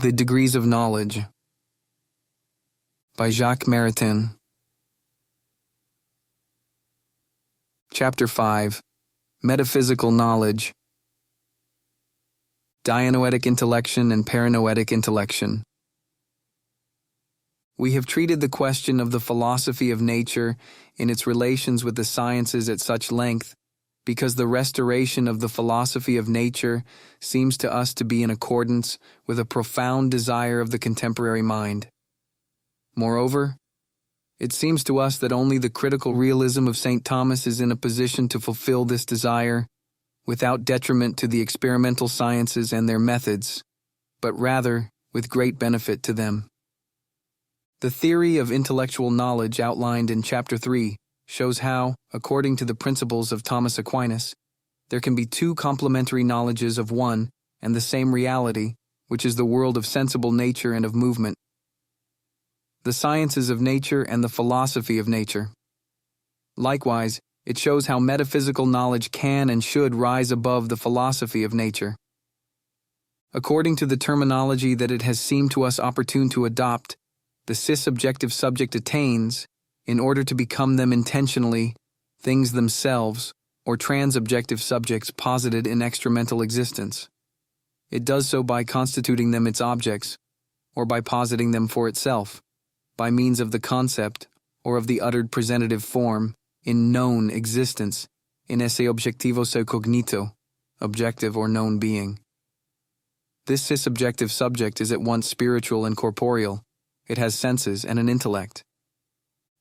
The Degrees of Knowledge by Jacques Maritain. Chapter 5. Metaphysical Knowledge. Dianoetic Intellection and Perinoetic Intellection. We have treated the question of the philosophy of nature in its relations with the sciences at such length because the restoration of the philosophy of nature seems to us to be in accordance with a profound desire of the contemporary mind. Moreover, it seems to us that only the critical realism of St. Thomas is in a position to fulfill this desire without detriment to the experimental sciences and their methods, but rather with great benefit to them. The theory of intellectual knowledge outlined in Chapter 3 shows how, according to the principles of Thomas Aquinas, there can be two complementary knowledges of one and the same reality, which is the world of sensible nature and of movement. The sciences of nature and the philosophy of nature. Likewise, it shows how metaphysical knowledge can and should rise above the philosophy of nature. According to the terminology that it has seemed to us opportune to adopt, the cis-objective subject attains, in order to become them intentionally, things themselves, or trans-objective subjects posited in extramental existence. It does so by constituting them its objects, or by positing them for itself, by means of the concept, or of the uttered presentative form, in known existence, in esse objectivo se cognito, objective or known being. This cis-objective subject is at once spiritual and corporeal. It has senses and an intellect.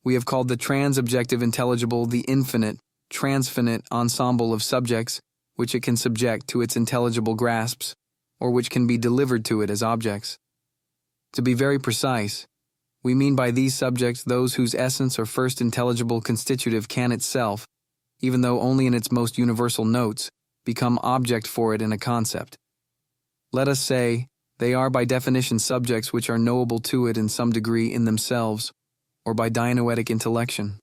We have called the trans-objective intelligible the infinite, transfinite ensemble of subjects which it can subject to its intelligible grasps, or which can be delivered to it as objects. To be very precise, we mean by these subjects those whose essence or first intelligible constitutive can itself, even though only in its most universal notes, become object for it in a concept. Let us say, they are by definition subjects which are knowable to it in some degree in themselves, or by Dianoetic intellection.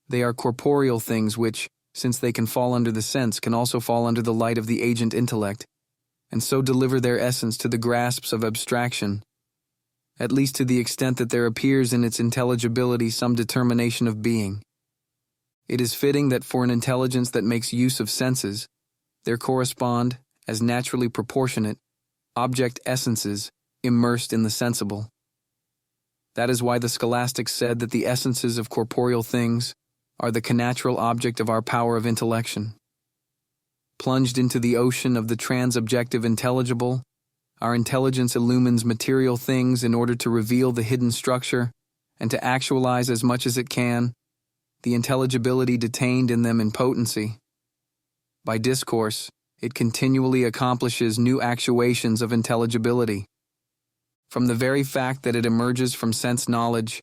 They are corporeal things which, since they can fall under the sense, can also fall under the light of the agent intellect, and so deliver their essence to the grasps of abstraction, at least to the extent that there appears in its intelligibility some determination of being. It is fitting that for an intelligence that makes use of senses, there correspond, as naturally proportionate, object essences immersed in the sensible. That is why the scholastics said that the essences of corporeal things are the connatural object of our power of intellection. Plunged into the ocean of the trans-objective intelligible, our intelligence illumines material things in order to reveal the hidden structure and to actualize as much as it can the intelligibility detained in them in potency. By discourse, it continually accomplishes new actuations of intelligibility. From the very fact that it emerges from sense knowledge,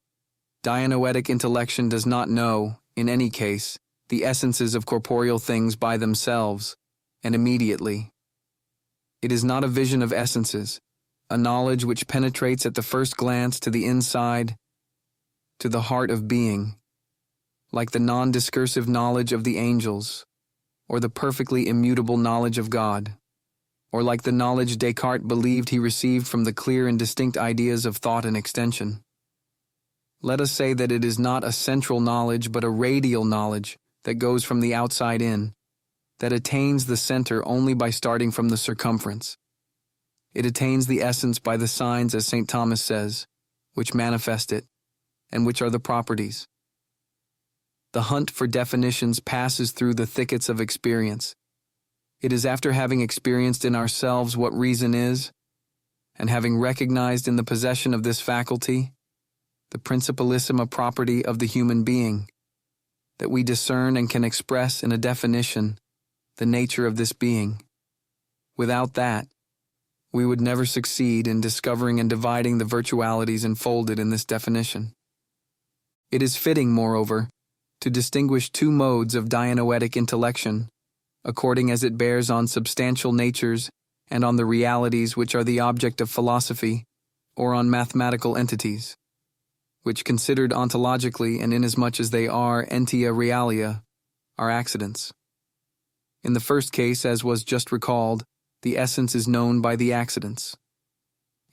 Dianoetic intellection does not know, in any case, the essences of corporeal things by themselves, and immediately. It is not a vision of essences, a knowledge which penetrates at the first glance to the inside, to the heart of being, like the non-discursive knowledge of the angels, or the perfectly immutable knowledge of God, or like the knowledge Descartes believed he received from the clear and distinct ideas of thought and extension. Let us say that it is not a central knowledge but a radial knowledge that goes from the outside in, that attains the center only by starting from the circumference. It attains the essence by the signs, as St. Thomas says, which manifest it, and which are the properties. The hunt for definitions passes through the thickets of experience. It is after having experienced in ourselves what reason is, and having recognized in the possession of this faculty, the principalissima property of the human being, that we discern and can express in a definition the nature of this being. Without that, we would never succeed in discovering and dividing the virtualities enfolded in this definition. It is fitting, moreover, to distinguish two modes of Dianoetic intellection, according as it bears on substantial natures and on the realities which are the object of philosophy, or on mathematical entities, which considered ontologically and inasmuch as they are entia realia, are accidents. In the first case, as was just recalled, the essence is known by the accidents.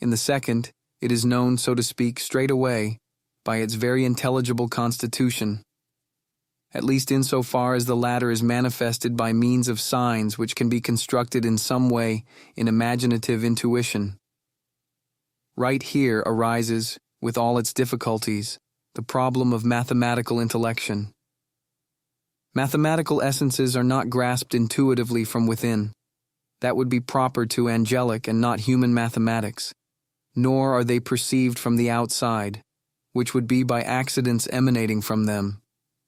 In the second, it is known, so to speak, straight away, by its very intelligible constitution, at least insofar as the latter is manifested by means of signs which can be constructed in some way in imaginative intuition. Right here arises, with all its difficulties, the problem of mathematical intellection. Mathematical essences are not grasped intuitively from within. That would be proper to angelic and not human mathematics. Nor are they perceived from the outside, which would be by accidents emanating from them,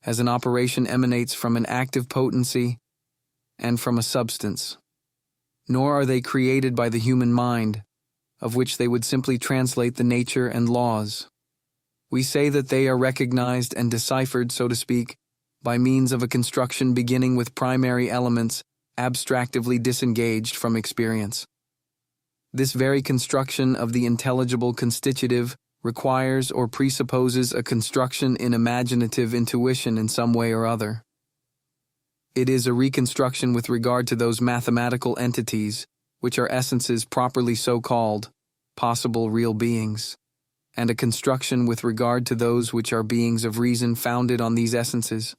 as an operation emanates from an active potency and from a substance. Nor are they created by the human mind, of which they would simply translate the nature and laws. We say that they are recognized and deciphered, so to speak, by means of a construction beginning with primary elements abstractively disengaged from experience. This very construction of the intelligible constitutive requires or presupposes a construction in imaginative intuition in some way or other. It is a reconstruction with regard to those mathematical entities, which are essences properly so called, possible real beings, and a construction with regard to those which are beings of reason founded on these essences.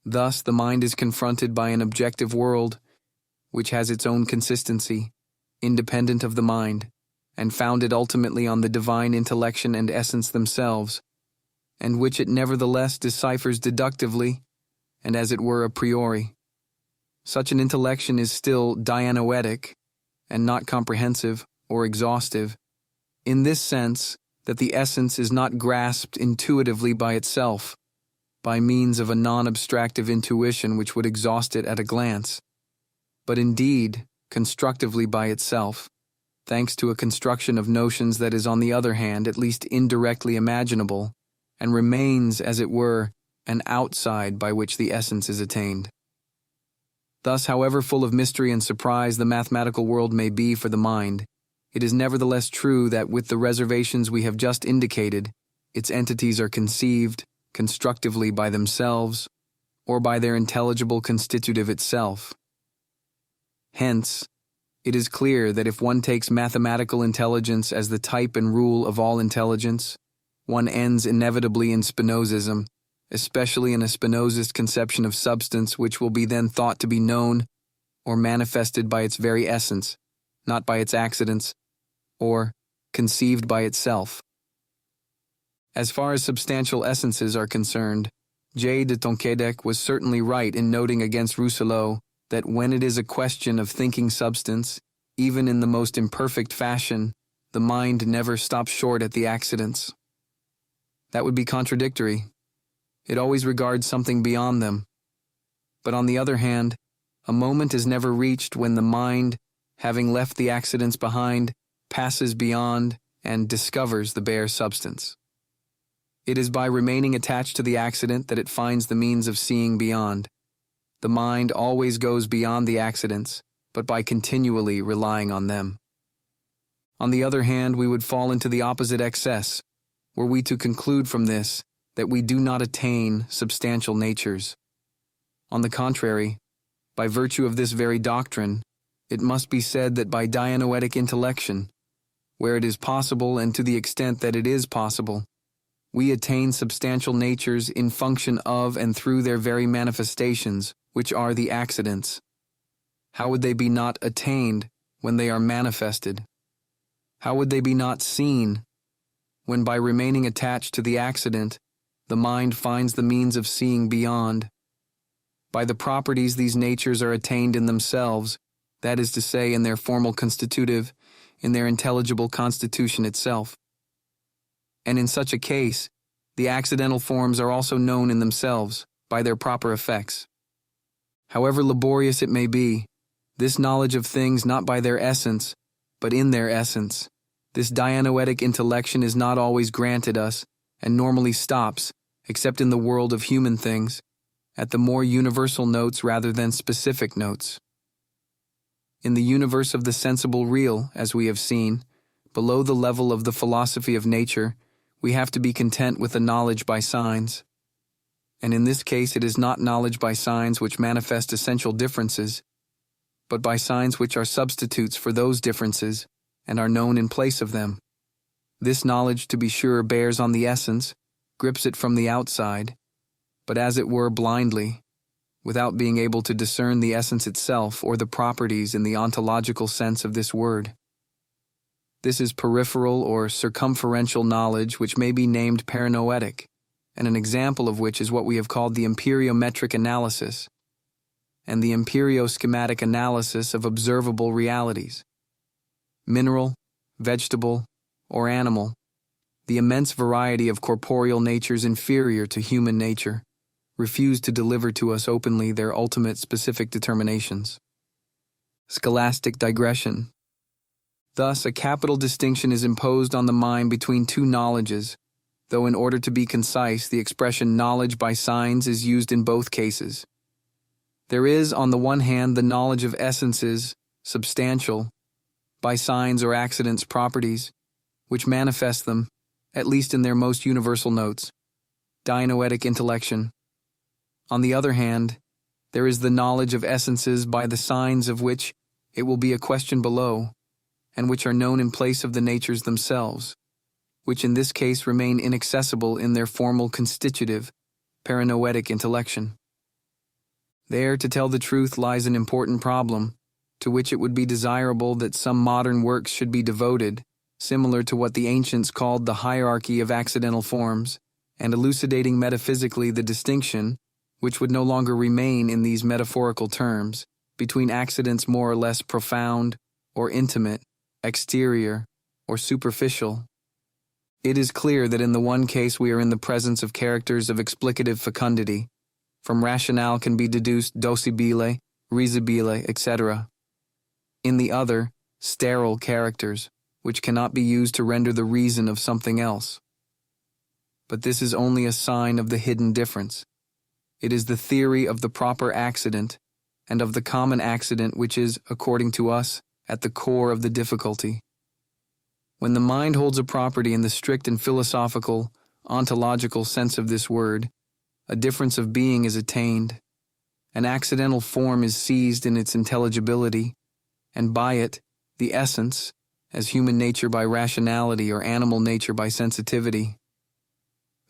Thus, the mind is confronted by an objective world, which has its own consistency, independent of the mind, and founded ultimately on the divine intellection and essence themselves, and which it nevertheless deciphers deductively, and as it were a priori. Such an intellection is still Dianoetic, and not comprehensive or exhaustive, in this sense that the essence is not grasped intuitively by itself, by means of a non-abstractive intuition which would exhaust it at a glance, but indeed constructively by itself, thanks to a construction of notions that is on the other hand at least indirectly imaginable, and remains, as it were, an outside by which the essence is attained. Thus, however full of mystery and surprise the mathematical world may be for the mind, it is nevertheless true that with the reservations we have just indicated, its entities are conceived constructively by themselves, or by their intelligible constitutive itself. Hence, it is clear that if one takes mathematical intelligence as the type and rule of all intelligence, one ends inevitably in Spinozism, especially in a Spinozist conception of substance which will be then thought to be known or manifested by its very essence, not by its accidents, or conceived by itself. As far as substantial essences are concerned, J. de Tonquédec was certainly right in noting against Rousselot that when it is a question of thinking substance, even in the most imperfect fashion, the mind never stops short at the accidents. That would be contradictory. It always regards something beyond them. But on the other hand, a moment is never reached when the mind, having left the accidents behind, passes beyond and discovers the bare substance. It is by remaining attached to the accident that it finds the means of seeing beyond. The mind always goes beyond the accidents, but by continually relying on them. On the other hand, we would fall into the opposite excess, were we to conclude from this that we do not attain substantial natures. On the contrary, by virtue of this very doctrine, it must be said that by Dianoetic intellection, where it is possible and to the extent that it is possible, we attain substantial natures in function of and through their very manifestations, which are the accidents. How would they be not attained when they are manifested? How would they be not seen when by remaining attached to the accident, the mind finds the means of seeing beyond? By the properties these natures are attained in themselves, that is to say, in their formal constitutive, in their intelligible constitution itself. And in such a case, the accidental forms are also known in themselves, by their proper effects. However laborious it may be, this knowledge of things not by their essence, but in their essence, this Dianoetic intellection is not always granted us, and normally stops, except in the world of human things, at the more universal notes rather than specific notes. In the universe of the sensible real, as we have seen, below the level of the philosophy of nature, we have to be content with the knowledge by signs. And in this case it is not knowledge by signs which manifest essential differences, but by signs which are substitutes for those differences, and are known in place of them. This knowledge, to be sure, bears on the essence, grips it from the outside, but as it were blindly, without being able to discern the essence itself or the properties in the ontological sense of this word. This is peripheral or circumferential knowledge which may be named Perinoetic, and an example of which is what we have called the emperiometric analysis and the emperioschematic analysis of observable realities. Mineral, vegetable, or animal, the immense variety of corporeal natures inferior to human nature, refuse to deliver to us openly their ultimate specific determinations. Scholastic Digression. Thus, a capital distinction is imposed on the mind between two knowledges, though in order to be concise, the expression knowledge by signs is used in both cases. There is, on the one hand, the knowledge of essences, substantial, by signs or accidents properties, which manifest them, at least in their most universal notes, Dianoetic intellection. On the other hand, there is the knowledge of essences by the signs of which it will be a question below, and which are known in place of the natures themselves, which in this case remain inaccessible in their formal constitutive, Perinoetic intellection. There, to tell the truth, lies an important problem, to which it would be desirable that some modern works should be devoted, similar to what the ancients called the hierarchy of accidental forms, and elucidating metaphysically the distinction, which would no longer remain in these metaphorical terms, between accidents more or less profound, or intimate, exterior, or superficial. It is clear that in the one case we are in the presence of characters of explicative fecundity. From rationale can be deduced docibile, risibile, etc. In the other, sterile characters, which cannot be used to render the reason of something else. But this is only a sign of the hidden difference. It is the theory of the proper accident, and of the common accident which is, according to us, at the core of the difficulty. When the mind holds a property in the strict and philosophical, ontological sense of this word, a difference of being is attained. An accidental form is seized in its intelligibility, and by it, the essence, as human nature by rationality or animal nature by sensitivity.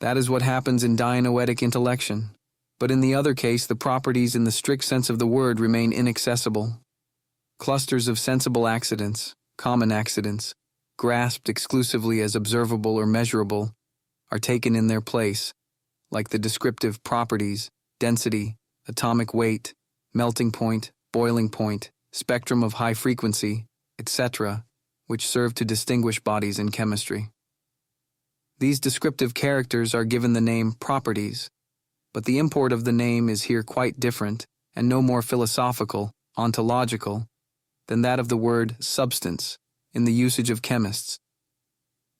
That is what happens in Dianoetic intellection, but in the other case the properties in the strict sense of the word remain inaccessible. Clusters of sensible accidents, common accidents, grasped exclusively as observable or measurable, are taken in their place, like the descriptive properties, density, atomic weight, melting point, boiling point, spectrum of high frequency, etc., which serve to distinguish bodies in chemistry. These descriptive characters are given the name properties, but the import of the name is here quite different and no more philosophical, ontological, than that of the word substance in the usage of chemists.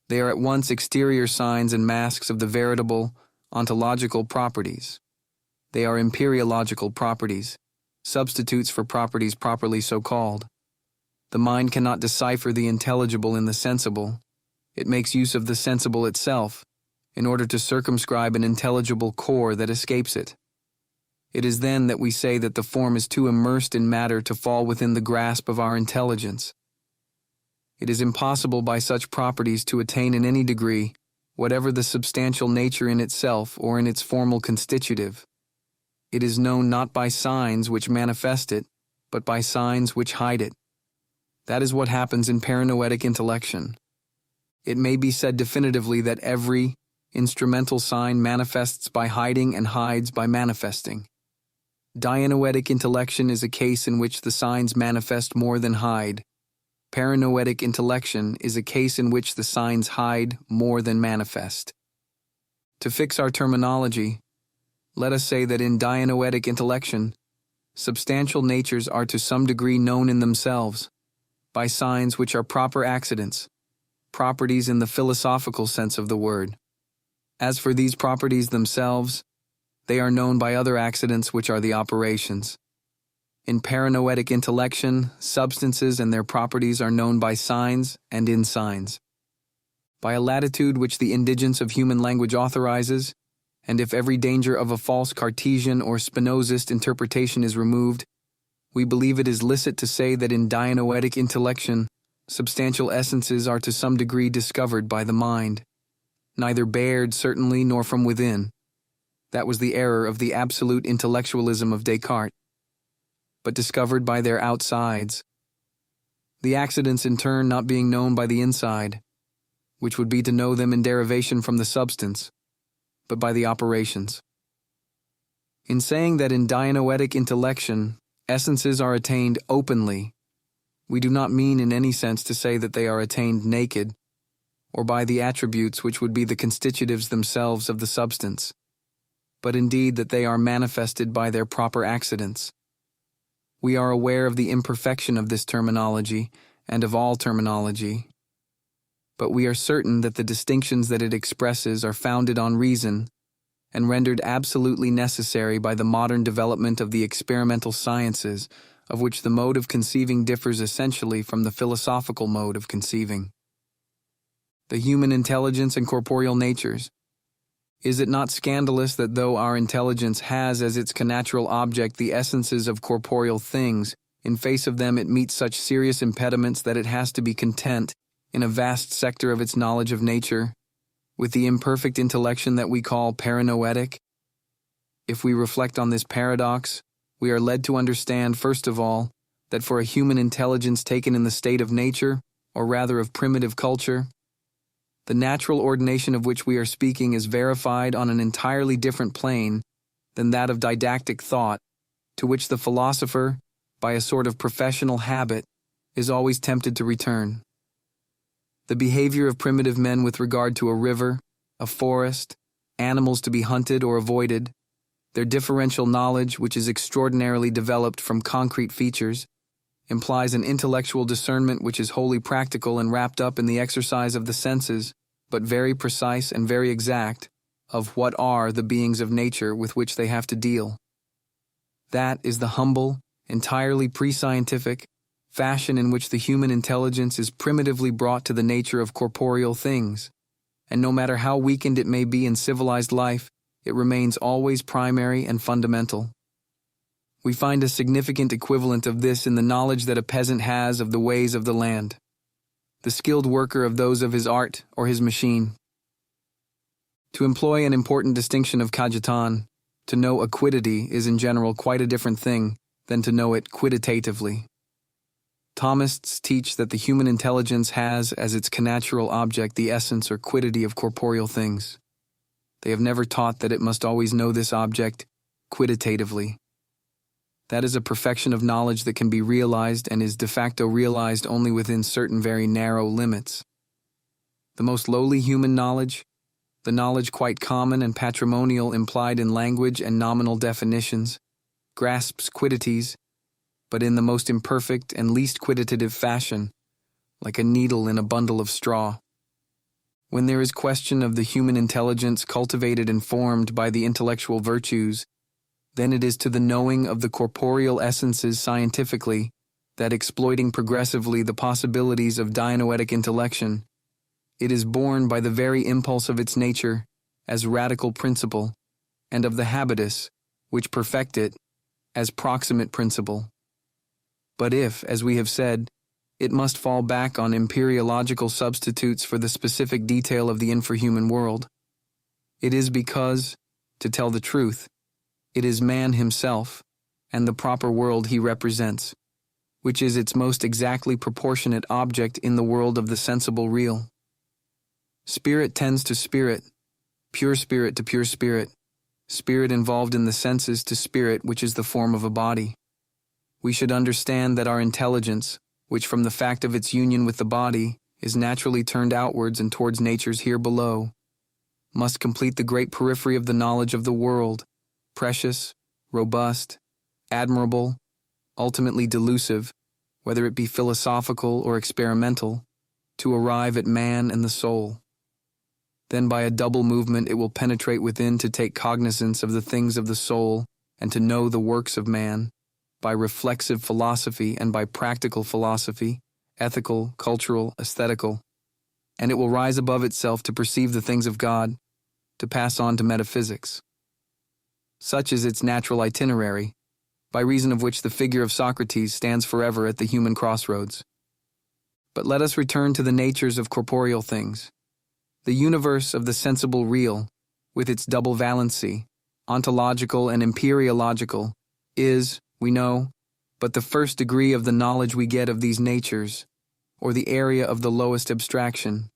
They are at once exterior signs and masks of the veritable, ontological properties. They are emperiological properties, substitutes for properties properly so called. The mind cannot decipher the intelligible in the sensible. It makes use of the sensible itself in order to circumscribe an intelligible core that escapes it. It is then that we say that the form is too immersed in matter to fall within the grasp of our intelligence. It is impossible by such properties to attain in any degree whatever the substantial nature in itself or in its formal constitutive. It is known not by signs which manifest it, but by signs which hide it. That is what happens in Perinoetic intellection. It may be said definitively that every instrumental sign manifests by hiding and hides by manifesting. Dianoetic intellection is a case in which the signs manifest more than hide. Perinoetic intellection is a case in which the signs hide more than manifest. To fix our terminology, let us say that in Dianoetic intellection, substantial natures are to some degree known in themselves, by signs which are proper accidents, properties in the philosophical sense of the word. As for these properties themselves, they are known by other accidents which are the operations. In Perinoetic intellection, substances and their properties are known by signs and in signs. By a latitude which the indigence of human language authorizes, and if every danger of a false Cartesian or Spinozist interpretation is removed, we believe it is licit to say that in Dianoetic intellection, substantial essences are to some degree discovered by the mind, neither bared certainly nor from within. That was the error of the absolute intellectualism of Descartes, but discovered by their outsides. The accidents in turn not being known by the inside, which would be to know them in derivation from the substance, but by the operations. In saying that in Dianoetic intellection, essences are attained openly, we do not mean in any sense to say that they are attained naked, or by the attributes which would be the constitutives themselves of the substance, but indeed that they are manifested by their proper accidents. We are aware of the imperfection of this terminology and of all terminology, but we are certain that the distinctions that it expresses are founded on reason and rendered absolutely necessary by the modern development of the experimental sciences, of which the mode of conceiving differs essentially from the philosophical mode of conceiving. The human intelligence and corporeal natures. Is it not scandalous that though our intelligence has as its connatural object the essences of corporeal things, in face of them it meets such serious impediments that it has to be content, in a vast sector of its knowledge of nature, with the imperfect intellection that we call Perinoetic? If we reflect on this paradox, we are led to understand, first of all, that for a human intelligence taken in the state of nature, or rather of primitive culture, the natural ordination of which we are speaking is verified on an entirely different plane than that of didactic thought, to which the philosopher, by a sort of professional habit, is always tempted to return. The behavior of primitive men with regard to a river, a forest, animals to be hunted or avoided, their differential knowledge, which is extraordinarily developed from concrete features, implies an intellectual discernment which is wholly practical and wrapped up in the exercise of the senses, but very precise and very exact, of what are the beings of nature with which they have to deal. That is the humble, entirely pre-scientific, fashion in which the human intelligence is primitively brought to the nature of corporeal things, and no matter how weakened it may be in civilized life, it remains always primary and fundamental. We find a significant equivalent of this in the knowledge that a peasant has of the ways of the land, the skilled worker of those of his art or his machine. To employ an important distinction of Cajetan, to know a quiddity is in general quite a different thing than to know it quiditatively. Thomists teach that the human intelligence has as its connatural object the essence or quiddity of corporeal things. They have never taught that it must always know this object quiditatively. That is a perfection of knowledge that can be realized and is de facto realized only within certain very narrow limits. The most lowly human knowledge, the knowledge quite common and patrimonial implied in language and nominal definitions, grasps quiddities, but in the most imperfect and least quiditative fashion, like a needle in a bundle of straw. When there is question of the human intelligence cultivated and formed by the intellectual virtues, then it is to the knowing of the corporeal essences scientifically that, exploiting progressively the possibilities of Dianoetic intellection, it is born by the very impulse of its nature as radical principle, and of the habitus, which perfect it, as proximate principle. But if, as we have said, it must fall back on empyreological substitutes for the specific detail of the infrahuman world, it is because, to tell the truth, it is man himself, and the proper world he represents, which is its most exactly proportionate object in the world of the sensible real. Spirit tends to spirit, pure spirit to pure spirit, spirit involved in the senses to spirit which is the form of a body. We should understand that our intelligence, which from the fact of its union with the body is naturally turned outwards and towards natures here below, must complete the great periphery of the knowledge of the world, precious, robust, admirable, ultimately delusive, whether it be philosophical or experimental, to arrive at man and the soul. Then by a double movement it will penetrate within to take cognizance of the things of the soul and to know the works of man, by reflexive philosophy and by practical philosophy, ethical, cultural, aesthetical, and it will rise above itself to perceive the things of God, to pass on to metaphysics. Such is its natural itinerary, by reason of which the figure of Socrates stands forever at the human crossroads. But let us return to the natures of corporeal things. The universe of the sensible real, with its double valency, ontological and empyreological, is, we know, but the first degree of the knowledge we get of these natures, or the area of the lowest abstraction.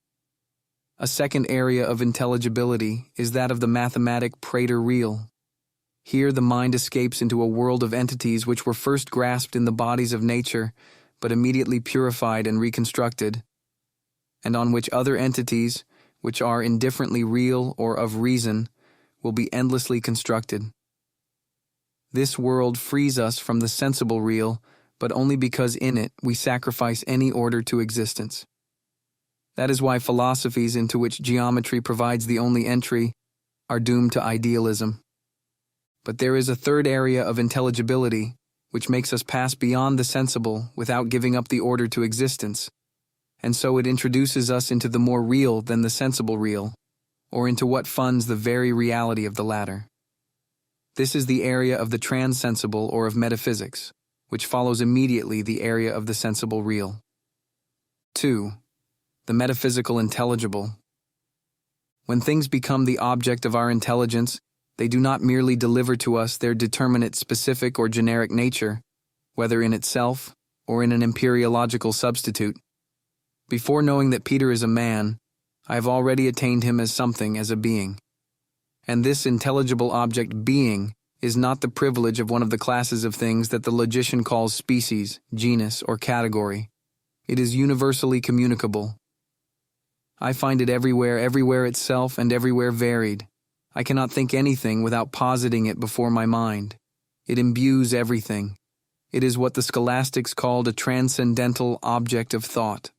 A second area of intelligibility is that of the mathematic Prater real. Here the mind escapes into a world of entities which were first grasped in the bodies of nature, but immediately purified and reconstructed, and on which other entities, which are indifferently real or of reason, will be endlessly constructed. This world frees us from the sensible real, but only because in it we sacrifice any order to existence. That is why philosophies into which geometry provides the only entry are doomed to idealism. But there is a third area of intelligibility which makes us pass beyond the sensible without giving up the order to existence, and so it introduces us into the more real than the sensible real, or into what funds the very reality of the latter. This is the area of the transensible or of metaphysics, which follows immediately the area of the sensible real. 2. The metaphysical intelligible. When things become the object of our intelligence, they do not merely deliver to us their determinate specific or generic nature, whether in itself or in an empyreological substitute. Before knowing that Peter is a man, I have already attained him as something, as a being. And this intelligible object being is not the privilege of one of the classes of things that the logician calls species, genus, or category. It is universally communicable. I find it everywhere itself, and everywhere varied. I cannot think anything without positing it before my mind. It imbues everything. It is what the scholastics called a transcendental object of thought.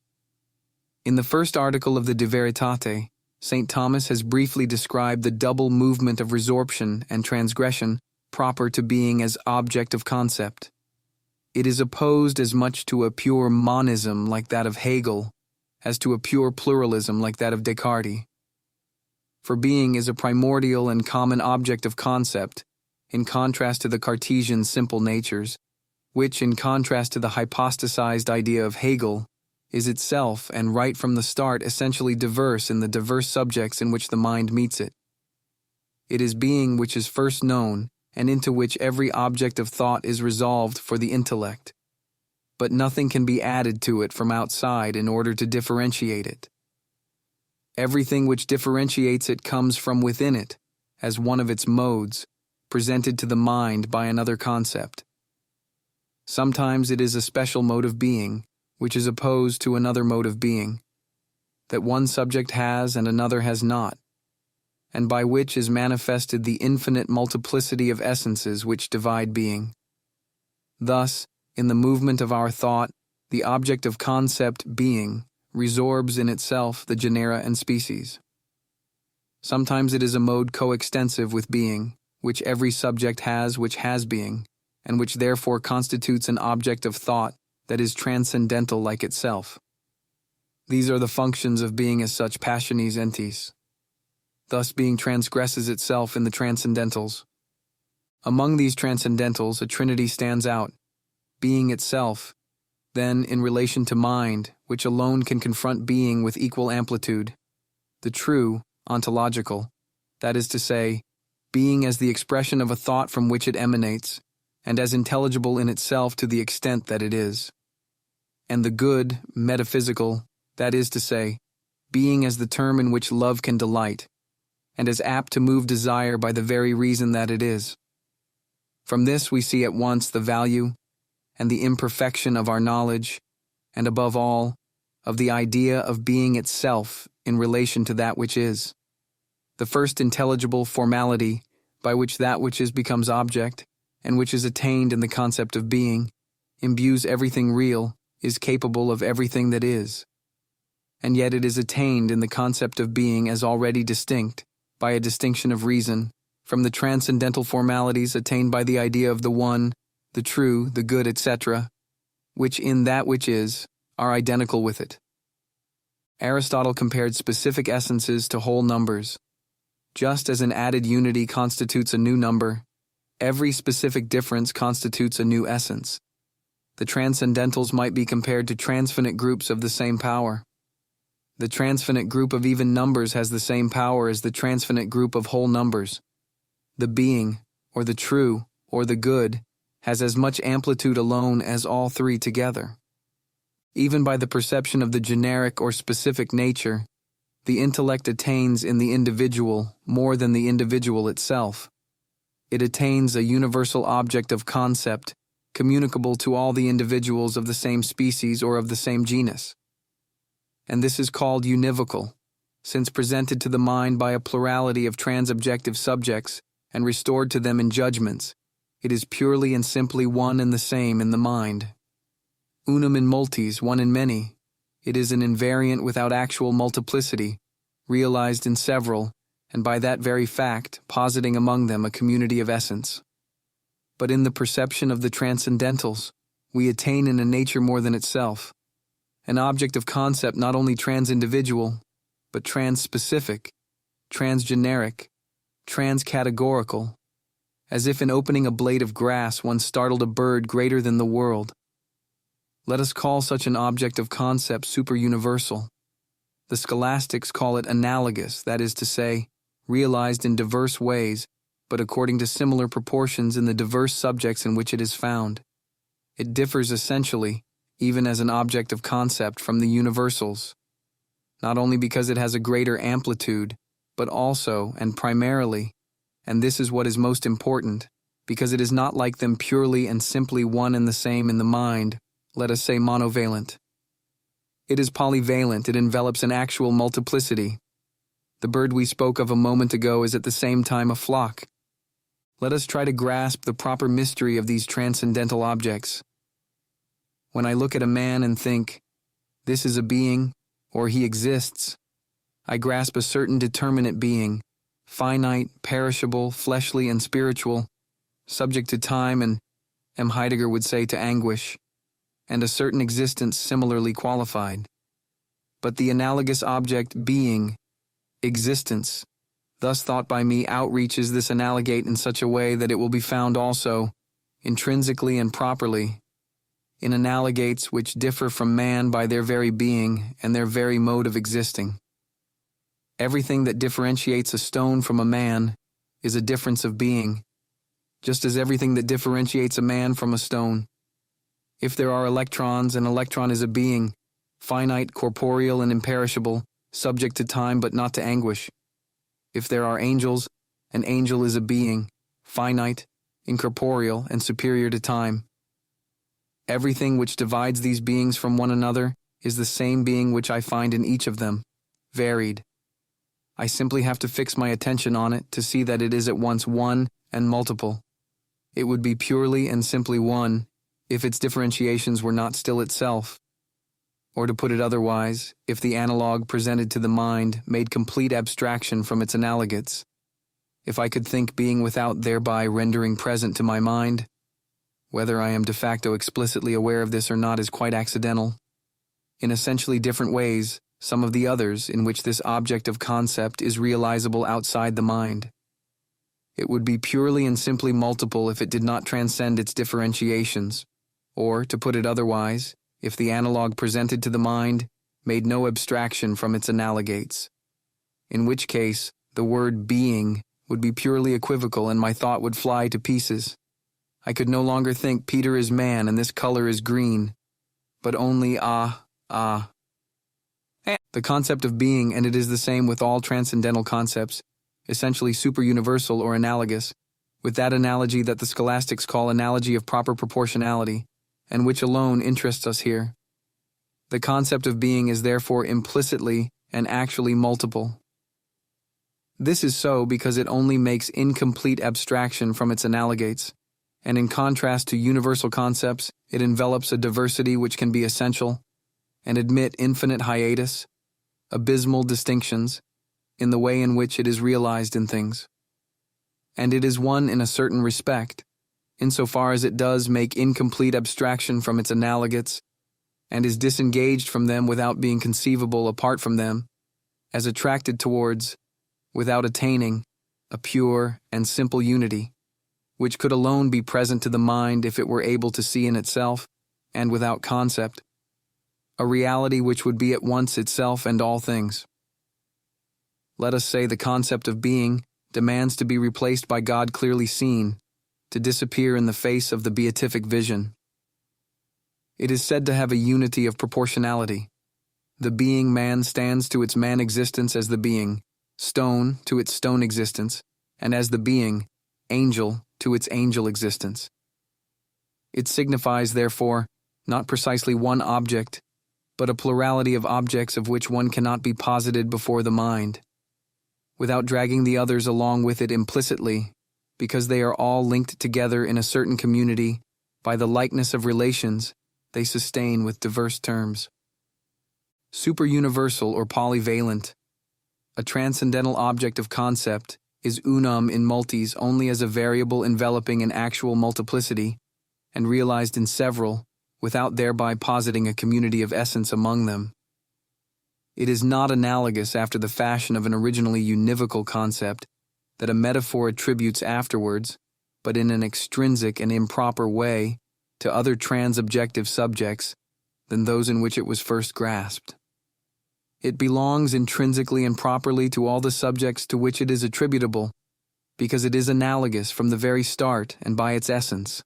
In the first article of the De Veritate, St. Thomas has briefly described the double movement of resorption and transgression proper to being as object of concept. It is opposed as much to a pure monism like that of Hegel as to a pure pluralism like that of Descartes. For being is a primordial and common object of concept, in contrast to the Cartesian simple natures, which, in contrast to the hypostasized idea of Hegel, is itself and right from the start essentially diverse in the diverse subjects in which the mind meets it. It is being which is first known and into which every object of thought is resolved for the intellect. But nothing can be added to it from outside in order to differentiate it. Everything which differentiates it comes from within it, as one of its modes, presented to the mind by another concept. Sometimes it is a special mode of being, which is opposed to another mode of being, that one subject has and another has not, and by which is manifested the infinite multiplicity of essences which divide being. Thus, in the movement of our thought, the object of concept being resorbs in itself the genera and species. Sometimes it is a mode coextensive with being, which every subject has which has being, and which therefore constitutes an object of thought that is transcendental like itself. These are the functions of being as such passiones entis. Thus being transgresses itself in the transcendentals. Among these transcendentals a trinity stands out, being itself, then in relation to mind, which alone can confront being with equal amplitude, the true, ontological, that is to say, being as the expression of a thought from which it emanates, and as intelligible in itself to the extent that it is, and the good, metaphysical, that is to say, being as the term in which love can delight, and as apt to move desire by the very reason that it is. From this we see at once the value and the imperfection of our knowledge, and above all, of the idea of being itself in relation to that which is. The first intelligible formality by which that which is becomes object, and which is attained in the concept of being, imbues everything real, is capable of everything that is. And yet it is attained in the concept of being as already distinct, by a distinction of reason, from the transcendental formalities attained by the idea of the one, the true, the good, etc., which in that which is, are identical with it. Aristotle compared specific essences to whole numbers. Just as an added unity constitutes a new number, every specific difference constitutes a new essence. the transcendentals might be compared to transfinite groups of the same power. The transfinite group of even numbers has the same power as the transfinite group of whole numbers. The being, or the true, or the good, has as much amplitude alone as all three together. Even by the perception of the generic or specific nature, the intellect attains in the individual more than the individual itself. It attains a universal object of concept, communicable to all the individuals of the same species or of the same genus. And this is called univocal, since presented to the mind by a plurality of transobjective subjects and restored to them in judgments, it is purely and simply one and the same in the mind. Unum in multis, one in many. It is an invariant without actual multiplicity, realized in several, and by that very fact, positing among them a community of essence. But in the perception of the transcendentals, we attain in a nature more than itself, an object of concept not only transindividual, but transspecific, transgeneric, transcategorical, as if in opening a blade of grass one startled a bird greater than the world. Let us call such an object of concept superuniversal. The scholastics call it analogous, that is to say, realized in diverse ways, but according to similar proportions in the diverse subjects in which it is found. It differs essentially, even as an object of concept, from the universals, not only because it has a greater amplitude, but also, and primarily, and this is what is most important, because it is not like them purely and simply one and the same in the mind, let us say monovalent. It is polyvalent, it envelops an actual multiplicity. The bird we spoke of a moment ago is at the same time a flock. Let us try to grasp the proper mystery of these transcendental objects. When I look at a man and think, this is a being, or he exists, I grasp a certain determinate being, finite, perishable, fleshly, and spiritual, subject to time and, Heidegger would say, to anguish, and a certain existence similarly qualified. But the analogous object being, existence, thus thought by me, outreaches this analogate in such a way that it will be found also, intrinsically and properly, in analogates which differ from man by their very being and their very mode of existing. Everything that differentiates a stone from a man is a difference of being, just as everything that differentiates a man from a stone. If there are electrons, an electron is a being, finite, corporeal, and imperishable, subject to time but not to anguish. If there are angels, an angel is a being, finite, incorporeal, and superior to time. Everything which divides these beings from one another is the same being which I find in each of them, varied. I simply have to fix my attention on it to see that it is at once one and multiple. It would be purely and simply one if its differentiations were not still itself. Or to put it otherwise, if the analog presented to the mind made complete abstraction from its analogates. If I could think being without thereby rendering present to my mind, whether I am de facto explicitly aware of this or not is quite accidental. In essentially different ways, some of the others in which this object of concept is realizable outside the mind. It would be purely and simply multiple if it did not transcend its differentiations, or, to put it otherwise, if the analog presented to the mind made no abstraction from its analogates, in which case the word being would be purely equivocal and my thought would fly to pieces. I could no longer think Peter is man and this color is green, but only The concept of being, and it is the same with all transcendental concepts, essentially superuniversal or analogous, with that analogy that the scholastics call analogy of proper proportionality, and which alone interests us here. The concept of being is therefore implicitly and actually multiple. This is so because it only makes incomplete abstraction from its analogates, and in contrast to universal concepts, it envelops a diversity which can be essential, and admit infinite hiatus, abysmal distinctions, in the way in which it is realized in things. And it is one in a certain respect, insofar as it does make incomplete abstraction from its analogates, and is disengaged from them without being conceivable apart from them, as attracted towards, without attaining, a pure and simple unity, which could alone be present to the mind if it were able to see in itself, and without concept, a reality which would be at once itself and all things. Let us say the concept of being demands to be replaced by God clearly seen, to disappear in the face of the beatific vision. It is said to have a unity of proportionality. The being man stands to its man existence as the being, stone to its stone existence, and as the being, angel to its angel existence. It signifies, therefore, not precisely one object, but a plurality of objects of which one cannot be posited before the mind, without dragging the others along with it implicitly, because they are all linked together in a certain community by the likeness of relations they sustain with diverse terms. Superuniversal or polyvalent, a transcendental object of concept, is unum in multis only as a variable enveloping an actual multiplicity, and realized in several, without thereby positing a community of essence among them. It is not analogous after the fashion of an originally univocal concept that a metaphor attributes afterwards, but in an extrinsic and improper way, to other transobjective subjects than those in which it was first grasped. It belongs intrinsically and properly to all the subjects to which it is attributable, because it is analogous from the very start and by its essence.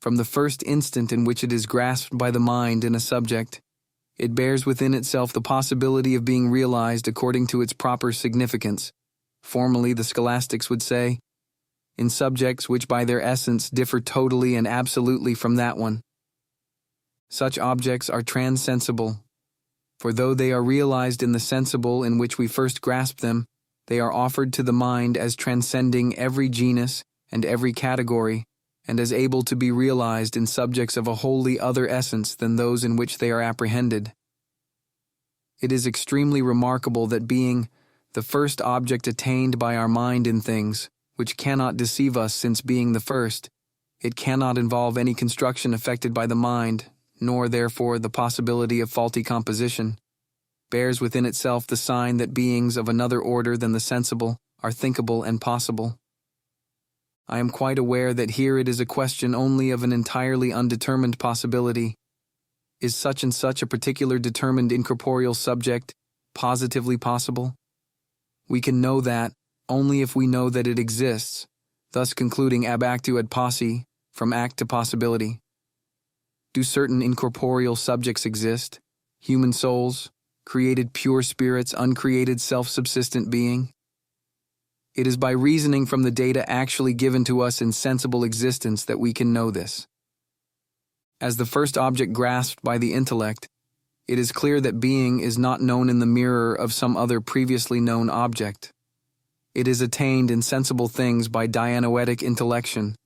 From the first instant in which it is grasped by the mind in a subject, it bears within itself the possibility of being realized according to its proper significance. Formerly, the scholastics would say, in subjects which by their essence differ totally and absolutely from that one. Such objects are transensible, for though they are realized in the sensible in which we first grasp them, they are offered to the mind as transcending every genus and every category, and as able to be realized in subjects of a wholly other essence than those in which they are apprehended. It is extremely remarkable that being the first object attained by our mind in things, which cannot deceive us since being the first, it cannot involve any construction effected by the mind, nor therefore the possibility of faulty composition, bears within itself the sign that beings of another order than the sensible are thinkable and possible. I am quite aware that here it is a question only of an entirely undetermined possibility. Is such and such a particular determined incorporeal subject positively possible? We can know that only if we know that it exists, thus concluding ab actu ad posse, from act to possibility. Do certain incorporeal subjects exist, human souls, created pure spirits, uncreated self-subsistent being? It is by reasoning from the data actually given to us in sensible existence that we can know this. As the first object grasped by the intellect, it is clear that being is not known in the mirror of some other previously known object. It is attained in sensible things by Dianoetic intellection,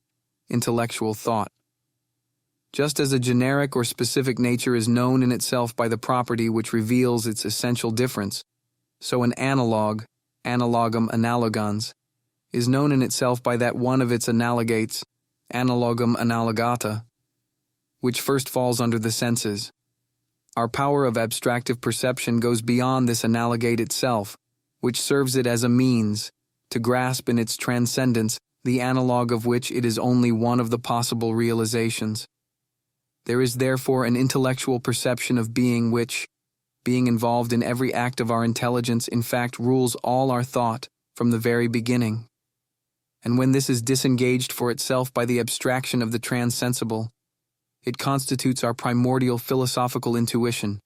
intellectual thought. Just as a generic or specific nature is known in itself by the property which reveals its essential difference, so an analog, analogum analogans, is known in itself by that one of its analogates, analogum analogata, which first falls under the senses. Our power of abstractive perception goes beyond this analogate itself, which serves it as a means to grasp in its transcendence the analog of which it is only one of the possible realizations. There is therefore an intellectual perception of being which, being involved in every act of our intelligence, in fact rules all our thought from the very beginning. And when this is disengaged for itself by the abstraction of the transensible, it constitutes our primordial philosophical intuition,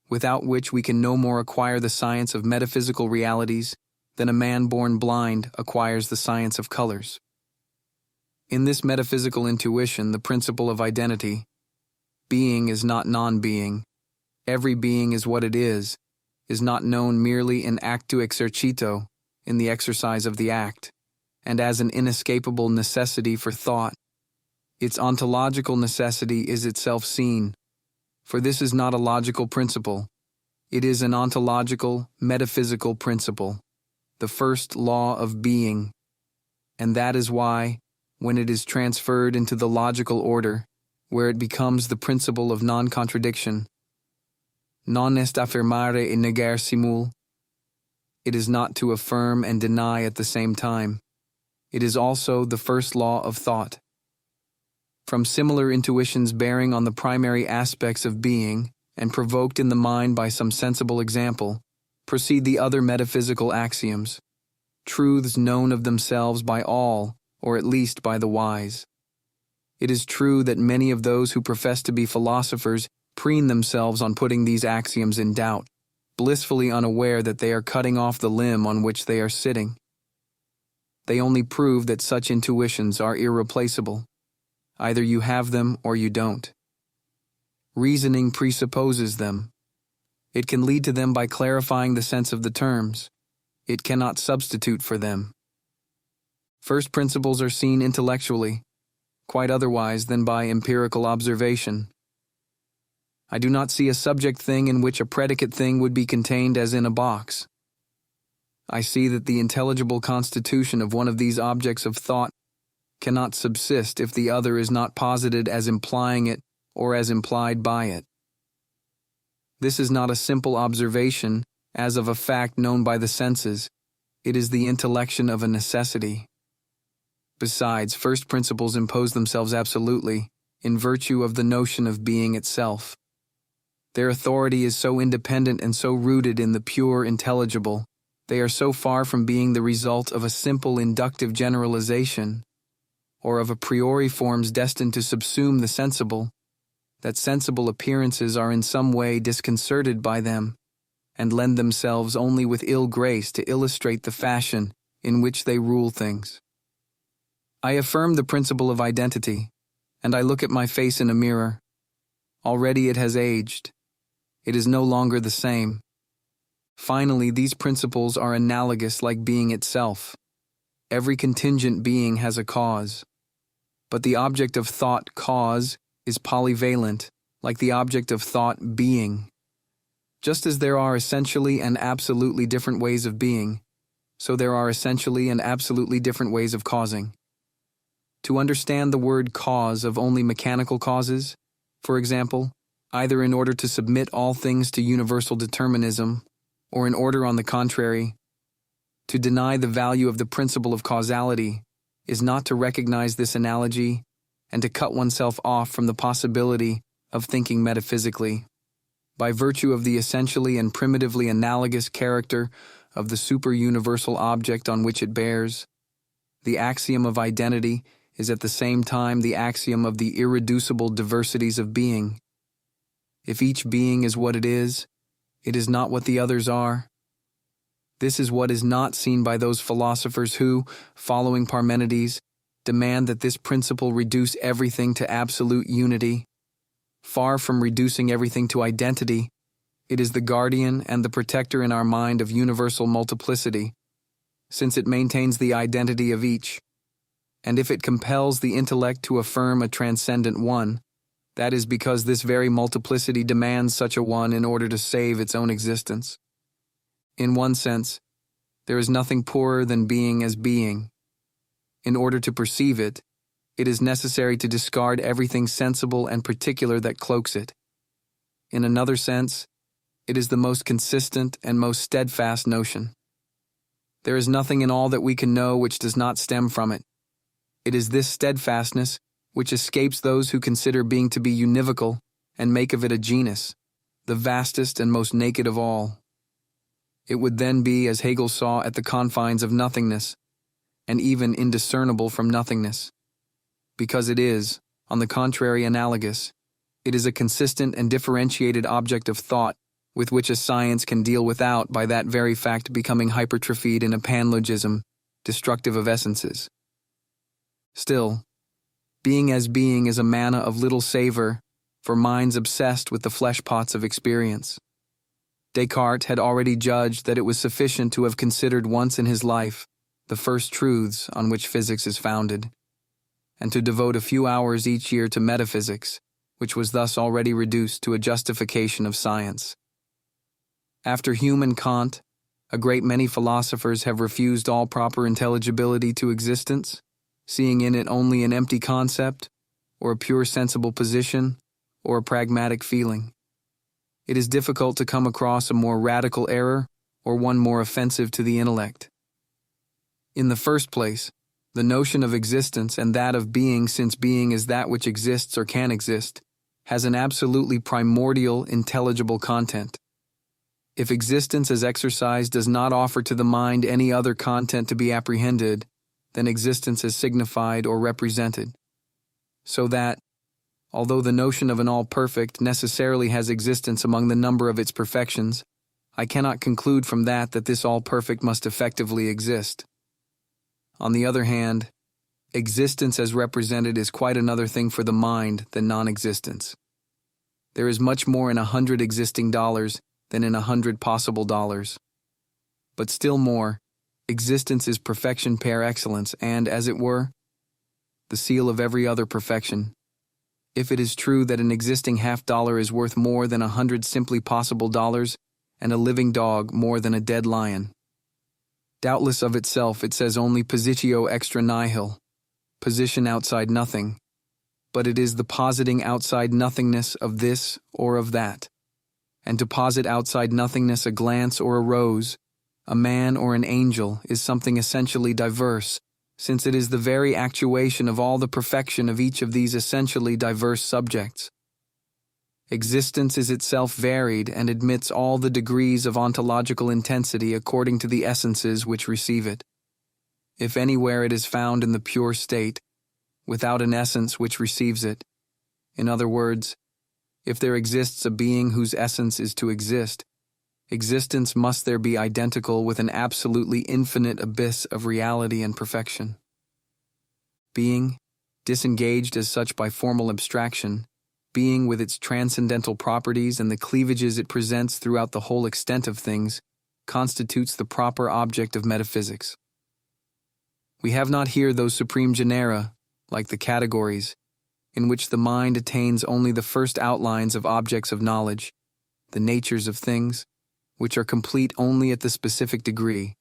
without which we can no more acquire the science of metaphysical realities than a man born blind acquires the science of colors. In this metaphysical intuition, the principle of identity, being is not non-being, every being is what it is not known merely in actu exercito, in the exercise of the act, and as an inescapable necessity for thought. Its ontological necessity is itself seen, for this is not a logical principle, it is an ontological, metaphysical principle, the first law of being, and that is why, when it is transferred into the logical order, where it becomes the principle of non-contradiction, non est affirmare et negare simul, it is not to affirm and deny at the same time. It is also the first law of thought. From similar intuitions bearing on the primary aspects of being, and provoked in the mind by some sensible example, proceed the other metaphysical axioms, truths known of themselves by all, or at least by the wise. It is true that many of those who profess to be philosophers preen themselves on putting these axioms in doubt, blissfully unaware that they are cutting off the limb on which they are sitting. They only prove that such intuitions are irreplaceable. Either you have them or you don't. Reasoning presupposes them. It can lead to them by clarifying the sense of the terms. It cannot substitute for them. First principles are seen intellectually, quite otherwise than by empirical observation. I do not see a subject thing in which a predicate thing would be contained as in a box. I see that the intelligible constitution of one of these objects of thought cannot subsist if the other is not posited as implying it or as implied by it. This is not a simple observation, as of a fact known by the senses. It is the intellection of a necessity. Besides, first principles impose themselves absolutely, in virtue of the notion of being itself. Their authority is so independent and so rooted in the pure intelligible, they are so far from being the result of a simple inductive generalization, or of a priori forms destined to subsume the sensible, that sensible appearances are in some way disconcerted by them, and lend themselves only with ill grace to illustrate the fashion in which they rule things. I affirm the principle of identity, and I look at my face in a mirror. Already it has aged. It is no longer the same. Finally, these principles are analogous like being itself. Every contingent being has a cause. But the object of thought, cause, is polyvalent, like the object of thought, being. Just as there are essentially and absolutely different ways of being, so there are essentially and absolutely different ways of causing. To understand the word cause of only mechanical causes, for example, either in order to submit all things to universal determinism, or in order on the contrary, to deny the value of the principle of causality, is not to recognize this analogy and to cut oneself off from the possibility of thinking metaphysically. By virtue of the essentially and primitively analogous character of the super-universal object on which it bears, the axiom of identity is at the same time the axiom of the irreducible diversities of being. If each being is what it is not what the others are. This is what is not seen by those philosophers who, following Parmenides, demand that this principle reduce everything to absolute unity. Far from reducing everything to identity, it is the guardian and the protector in our mind of universal multiplicity, since it maintains the identity of each. And if it compels the intellect to affirm a transcendent one, that is because this very multiplicity demands such a one in order to save its own existence. In one sense, there is nothing poorer than being as being. In order to perceive it, it is necessary to discard everything sensible and particular that cloaks it. In another sense, it is the most consistent and most steadfast notion. There is nothing in all that we can know which does not stem from it. It is this steadfastness which escapes those who consider being to be univocal and make of it a genus, the vastest and most naked of all. It would then be, as Hegel saw, at the confines of nothingness, and even indiscernible from nothingness. Because it is, on the contrary, analogous, it is a consistent and differentiated object of thought with which a science can deal without, by that very fact, becoming hypertrophied in a panlogism, destructive of essences. Still, being as being is a manna of little savor for minds obsessed with the fleshpots of experience. Descartes had already judged that it was sufficient to have considered once in his life the first truths on which physics is founded, and to devote a few hours each year to metaphysics, which was thus already reduced to a justification of science. After Hume and Kant, a great many philosophers have refused all proper intelligibility to existence, seeing in it only an empty concept, or a pure sensible position, or a pragmatic feeling. It is difficult to come across a more radical error, or one more offensive to the intellect. In the first place, The notion of existence and that of being, since being is that which exists or can exist, has an absolutely primordial, intelligible content. If existence as exercise does not offer to the mind any other content to be apprehended, then existence is signified or represented. So that, although the notion of an all-perfect necessarily has existence among the number of its perfections, I cannot conclude from that this all-perfect must effectively exist. On the other hand, existence as represented is quite another thing for the mind than non-existence. There is much more in 100 existing dollars than in 100 possible dollars. But still more, existence is perfection par excellence and, as it were, the seal of every other perfection. If it is true that an existing $50 is worth more than 100 simply possible dollars, and a living dog more than a dead lion. Doubtless of itself it says only positio extra nihil, position outside nothing, but it is the positing outside nothingness of this or of that. And to posit outside nothingness a glance or a rose, a man or an angel, is something essentially diverse, since it is the very actuation of all the perfection of each of these essentially diverse subjects. Existence is itself varied and admits all the degrees of ontological intensity according to the essences which receive it. If anywhere it is found in the pure state, without an essence which receives it, in other words, if there exists a being whose essence is to exist, existence must there be identical with an absolutely infinite abyss of reality and perfection. Being, disengaged as such by formal abstraction, being with its transcendental properties and the cleavages it presents throughout the whole extent of things, constitutes the proper object of metaphysics. We have not here those supreme genera, like the categories, in which the mind attains only the first outlines of objects of knowledge, the natures of things, which are complete only at the specific degree,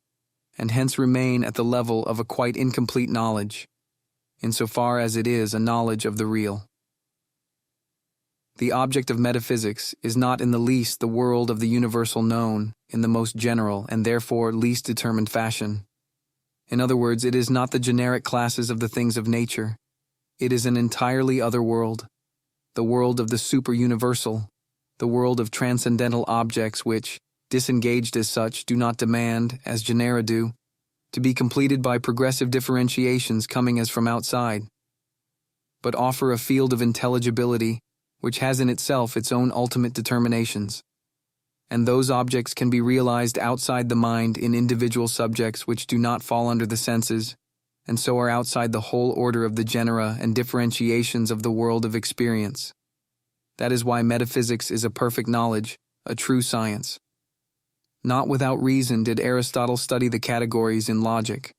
and hence remain at the level of a quite incomplete knowledge, insofar as it is a knowledge of the real. The object of metaphysics is not in the least the world of the universal known in the most general and therefore least determined fashion. In other words, it is not the generic classes of the things of nature. It is an entirely other world, the world of the super-universal, the world of transcendental objects which, disengaged as such, do not demand, as genera do, to be completed by progressive differentiations coming as from outside, but offer a field of intelligibility which has in itself its own ultimate determinations. And those objects can be realized outside the mind in individual subjects which do not fall under the senses, and so are outside the whole order of the genera and differentiations of the world of experience. That is why metaphysics is a perfect knowledge, a true science. Not without reason did Aristotle study the categories in logic,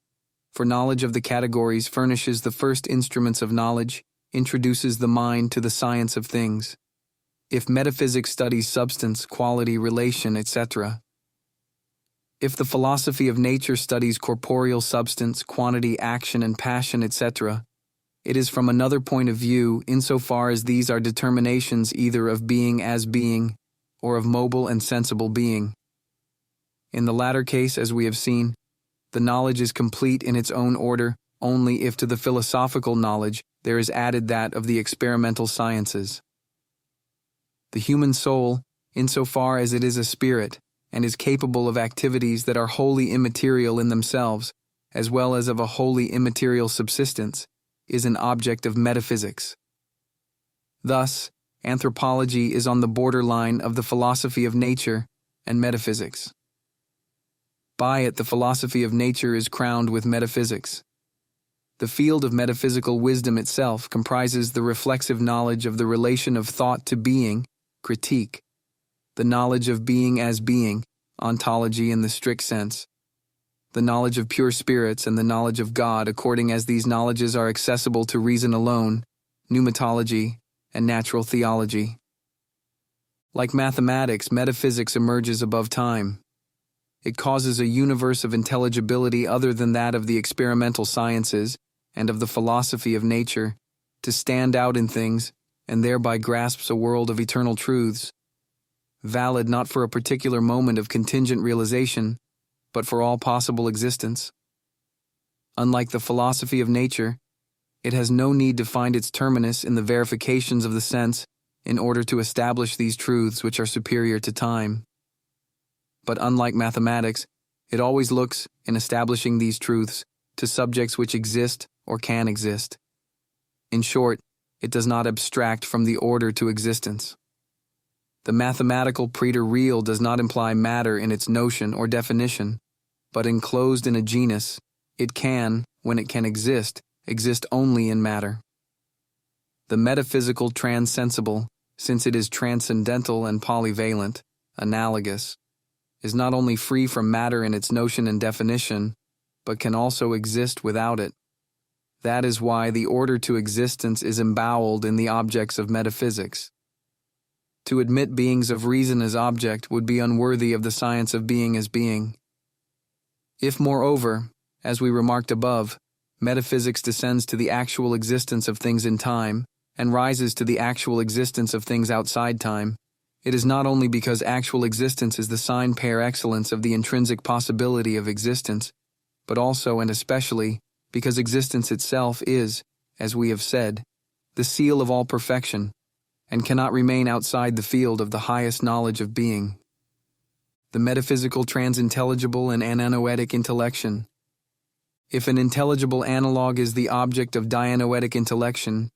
for knowledge of the categories furnishes the first instruments of knowledge, introduces the mind to the science of things. If metaphysics studies substance, quality, relation, etc., if the philosophy of nature studies corporeal substance, quantity, action, and passion, etc., it is from another point of view insofar as these are determinations either of being as being or of mobile and sensible being. In the latter case, as we have seen, the knowledge is complete in its own order only if to the philosophical knowledge there is added that of the experimental sciences. The human soul, insofar as it is a spirit, and is capable of activities that are wholly immaterial in themselves, as well as of a wholly immaterial subsistence, is an object of metaphysics. Thus, anthropology is on the borderline of the philosophy of nature and metaphysics. By it, the philosophy of nature is crowned with metaphysics. The field of metaphysical wisdom itself comprises the reflexive knowledge of the relation of thought to being, critique, the knowledge of being as being, ontology in the strict sense, the knowledge of pure spirits and the knowledge of God according as these knowledges are accessible to reason alone, pneumatology, and natural theology. Like mathematics, metaphysics emerges above time. It causes a universe of intelligibility other than that of the experimental sciences and of the philosophy of nature to stand out in things and thereby grasps a world of eternal truths, valid not for a particular moment of contingent realization, but for all possible existence. Unlike the philosophy of nature, it has no need to find its terminus in the verifications of the sense in order to establish these truths which are superior to time. But unlike mathematics, it always looks, in establishing these truths, to subjects which exist or can exist. In short, it does not abstract from the order to existence. The mathematical preter-real does not imply matter in its notion or definition, but enclosed in a genus, it can, when it can exist only in matter. The metaphysical transensible, since it is transcendental and polyvalent, analogous, is not only free from matter in its notion and definition, but can also exist without it. That is why the order to existence is emboweled in the objects of metaphysics. To admit beings of reason as object would be unworthy of the science of being as being. If, moreover, as we remarked above, metaphysics descends to the actual existence of things in time and rises to the actual existence of things outside time, it is not only because actual existence is the sign par excellence of the intrinsic possibility of existence, but also and especially because existence itself is, as we have said, the seal of all perfection, and cannot remain outside the field of the highest knowledge of being. The metaphysical transintelligible and ananoetic intellection. If an intelligible analog is the object of Dianoetic intellection,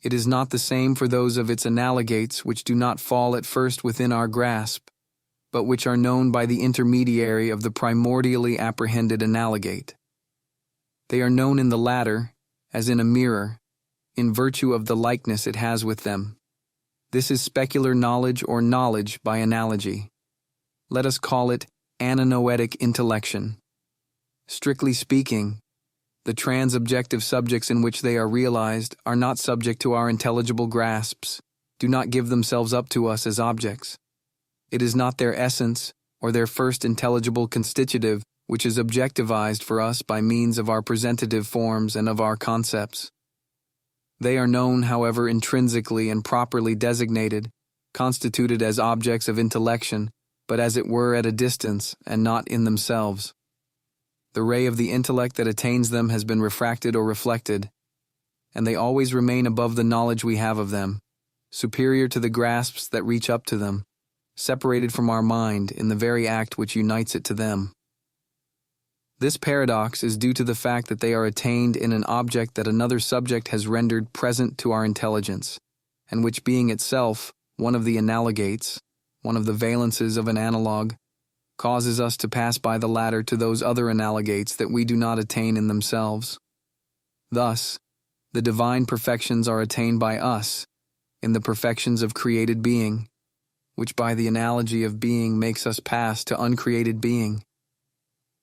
it is not the same for those of its analogates which do not fall at first within our grasp, but which are known by the intermediary of the primordially apprehended analogate. They are known in the latter, as in a mirror, in virtue of the likeness it has with them. This is specular knowledge or knowledge by analogy. Let us call it Ananoetic intellection. Strictly speaking, the trans-objective subjects in which they are realized are not subject to our intelligible grasps, do not give themselves up to us as objects. It is not their essence or their first intelligible constitutive which is objectivized for us by means of our presentative forms and of our concepts. They are known, however, intrinsically and properly designated, constituted as objects of intellection, but as it were at a distance and not in themselves. The ray of the intellect that attains them has been refracted or reflected, and they always remain above the knowledge we have of them, superior to the grasps that reach up to them, separated from our mind in the very act which unites it to them. This paradox is due to the fact that they are attained in an object that another subject has rendered present to our intelligence, and which being itself one of the analogates, one of the valences of an analog, causes us to pass by the latter to those other analogates that we do not attain in themselves. Thus, the divine perfections are attained by us in the perfections of created being, which by the analogy of being makes us pass to uncreated being,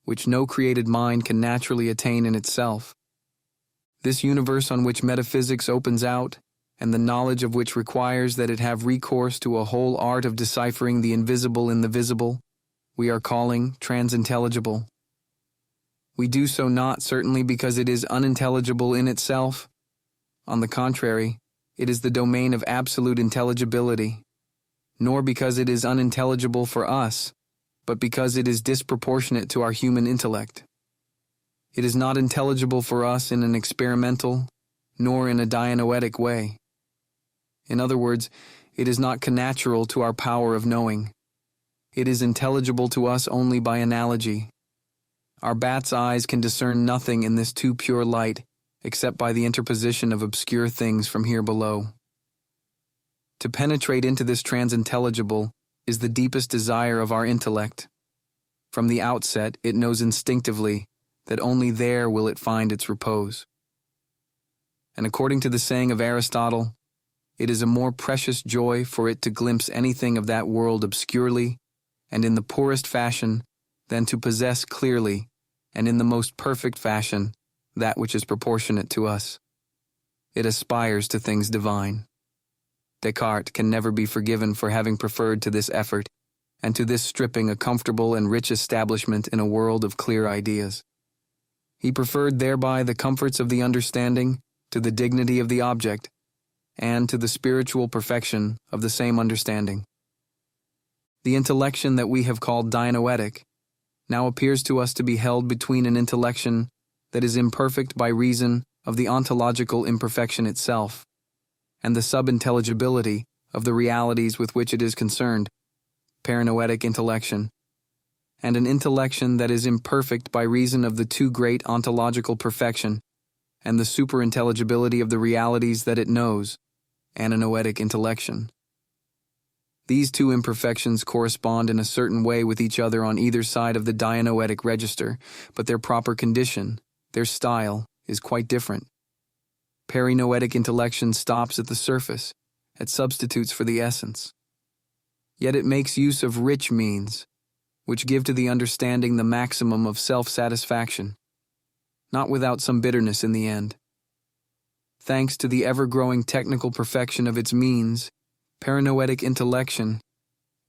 which no created mind can naturally attain in itself. This universe on which metaphysics opens out, and the knowledge of which requires that it have recourse to a whole art of deciphering the invisible in the visible, we are calling transintelligible. We do so not certainly because it is unintelligible in itself. On the contrary, it is the domain of absolute intelligibility, nor because it is unintelligible for us, but because it is disproportionate to our human intellect. It is not intelligible for us in an experimental, nor in a Dianoetic way. In other words, it is not connatural to our power of knowing. It is intelligible to us only by analogy. Our bat's eyes can discern nothing in this too pure light, except by the interposition of obscure things from here below. To penetrate into this transintelligible is the deepest desire of our intellect. From the outset, it knows instinctively that only there will it find its repose. And according to the saying of Aristotle, it is a more precious joy for it to glimpse anything of that world obscurely and in the poorest fashion than to possess clearly and in the most perfect fashion that which is proportionate to us. It aspires to things divine. Descartes can never be forgiven for having preferred to this effort and to this stripping a comfortable and rich establishment in a world of clear ideas. He preferred thereby the comforts of the understanding to the dignity of the object and to the spiritual perfection of the same understanding. The intellection that we have called Dianoetic now appears to us to be held between an intellection that is imperfect by reason of the ontological imperfection itself, and the subintelligibility of the realities with which it is concerned, Perinoetic intellection, and an intellection that is imperfect by reason of the too great ontological perfection, and the superintelligibility of the realities that it knows, Ananoetic intellection. These two imperfections correspond in a certain way with each other on either side of the Dianoetic register, but their proper condition, their style, is quite different. Perinoetic intellection stops at the surface, at substitutes for the essence. Yet it makes use of rich means, which give to the understanding the maximum of self-satisfaction, not without some bitterness in the end. Thanks to the ever-growing technical perfection of its means, Perinoetic intellection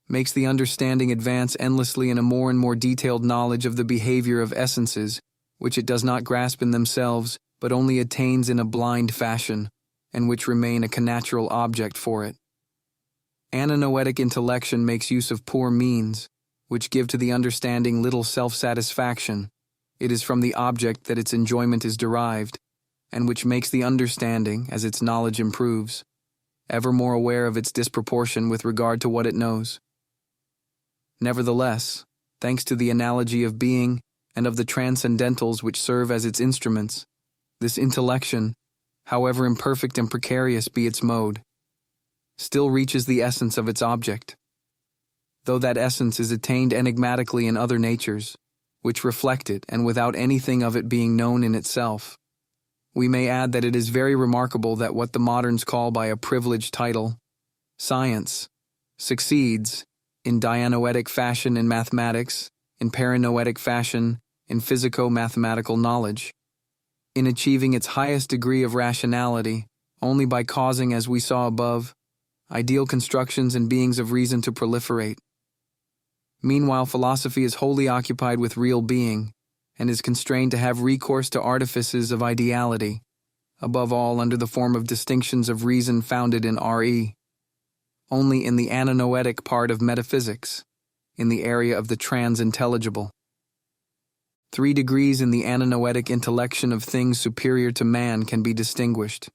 makes the understanding advance endlessly in a more and more detailed knowledge of the behavior of essences, which it does not grasp in themselves, but only attains in a blind fashion, and which remain a connatural object for it. Ananoetic intellection makes use of poor means, which give to the understanding little self-satisfaction. It is from the object that its enjoyment is derived, and which makes the understanding, as its knowledge improves, ever more aware of its disproportion with regard to what it knows. Nevertheless, thanks to the analogy of being and of the transcendentals which serve as its instruments, this intellection, however imperfect and precarious be its mode, still reaches the essence of its object, though that essence is attained enigmatically in other natures, which reflect it and without anything of it being known in itself. We may add that it is very remarkable that what the moderns call by a privileged title, science, succeeds, in Dianoetic fashion in mathematics, in Perinoetic fashion in physico-mathematical knowledge, in achieving its highest degree of rationality only by causing, as we saw above, ideal constructions and beings of reason to proliferate. Meanwhile, philosophy is wholly occupied with real being, and is constrained to have recourse to artifices of ideality, above all under the form of distinctions of reason founded in R.E. only in the Ananoetic part of metaphysics, in the area of the Transintelligible. 3 degrees in the Ananoetic intellection of things superior to man can be distinguished.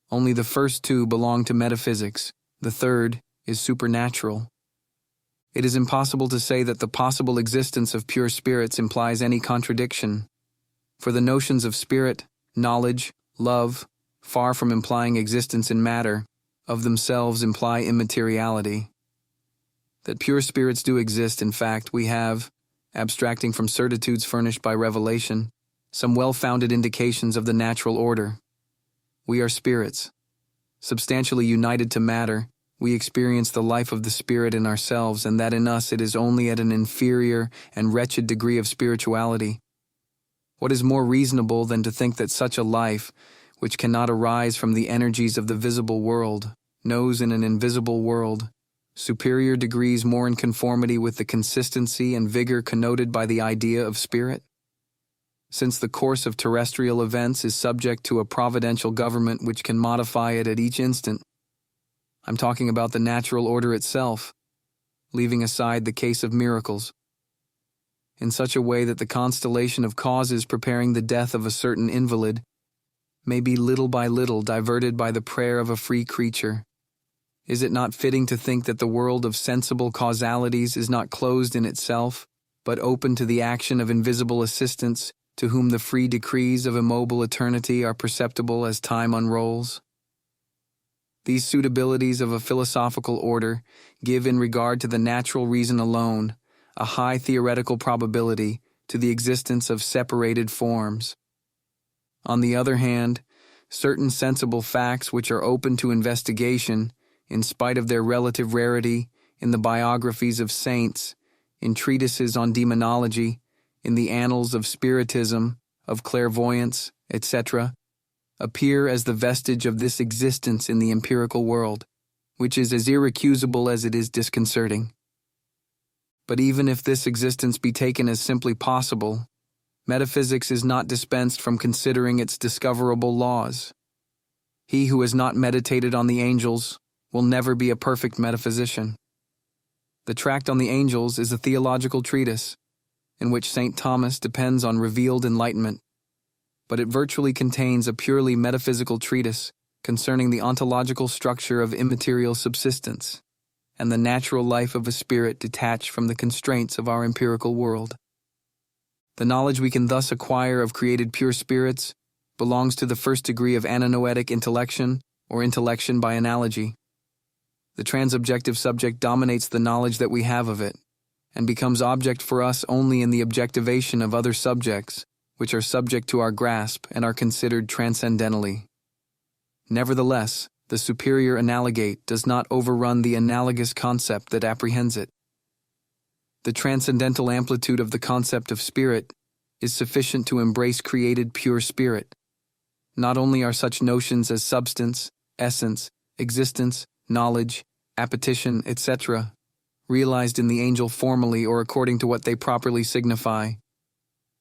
Only the first 2 belong to metaphysics, the third is supernatural. It is impossible to say that the possible existence of pure spirits implies any contradiction, for the notions of spirit, knowledge, love, far from implying existence in matter, of themselves imply immateriality. That pure spirits do exist, in fact, we have, abstracting from certitudes furnished by revelation, some well-founded indications of the natural order. We are spirits. Substantially united to matter, we experience the life of the Spirit in ourselves, and that in us it is only at an inferior and wretched degree of spirituality. What is more reasonable than to think that such a life, which cannot arise from the energies of the visible world, knows in an invisible world superior degrees more in conformity with the consistency and vigor connoted by the idea of spirit? Since the course of terrestrial events is subject to a providential government which can modify it at each instant, I'm talking about the natural order itself, leaving aside the case of miracles, in such a way that the constellation of causes preparing the death of a certain invalid may be little by little diverted by the prayer of a free creature. Is it not fitting to think that the world of sensible causalities is not closed in itself, but open to the action of invisible assistants, to whom the free decrees of immobile eternity are perceptible as time unrolls? These suitabilities of a philosophical order give, in regard to the natural reason alone, a high theoretical probability to the existence of separated forms. On the other hand, certain sensible facts which are open to investigation, in spite of their relative rarity, in the biographies of saints, in treatises on demonology, in the annals of spiritism, of clairvoyance, etc., appear as the vestige of this existence in the empirical world, which is as irrecusable as it is disconcerting. But even if this existence be taken as simply possible, metaphysics is not dispensed from considering its discoverable laws. He who has not meditated on the angels will never be a perfect metaphysician. The tract on the angels is a theological treatise, in which St. Thomas depends on revealed enlightenment, but it virtually contains a purely metaphysical treatise concerning the ontological structure of immaterial subsistence and the natural life of a spirit detached from the constraints of our empirical world. The knowledge we can thus acquire of created pure spirits belongs to the first degree of Ananoetic intellection, or intellection by analogy. The transobjective subject dominates the knowledge that we have of it, and becomes object for us only in the objectivation of other subjects, which are subject to our grasp and are considered transcendentally. Nevertheless, the superior analogate does not overrun the analogous concept that apprehends it. The transcendental amplitude of the concept of spirit is sufficient to embrace created pure spirit. Not only are such notions as substance, essence, existence, knowledge, appetition, etc., realized in the angel formally or according to what they properly signify,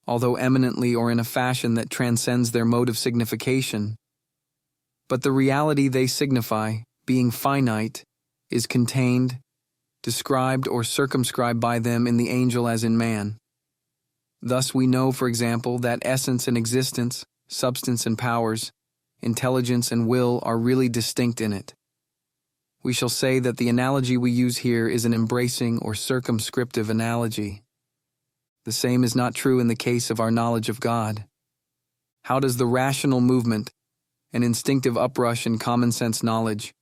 although eminently or in a fashion that transcends their mode of signification, but the reality they signify, being finite, is contained, described or circumscribed by them in the angel as in man. Thus we know, for example, that essence and existence, substance and powers, intelligence and will are really distinct in it. We shall say that the analogy we use here is an embracing or circumscriptive analogy. The same is not true in the case of our knowledge of God. How does the rational movement, an instinctive uprush in common-sense knowledge,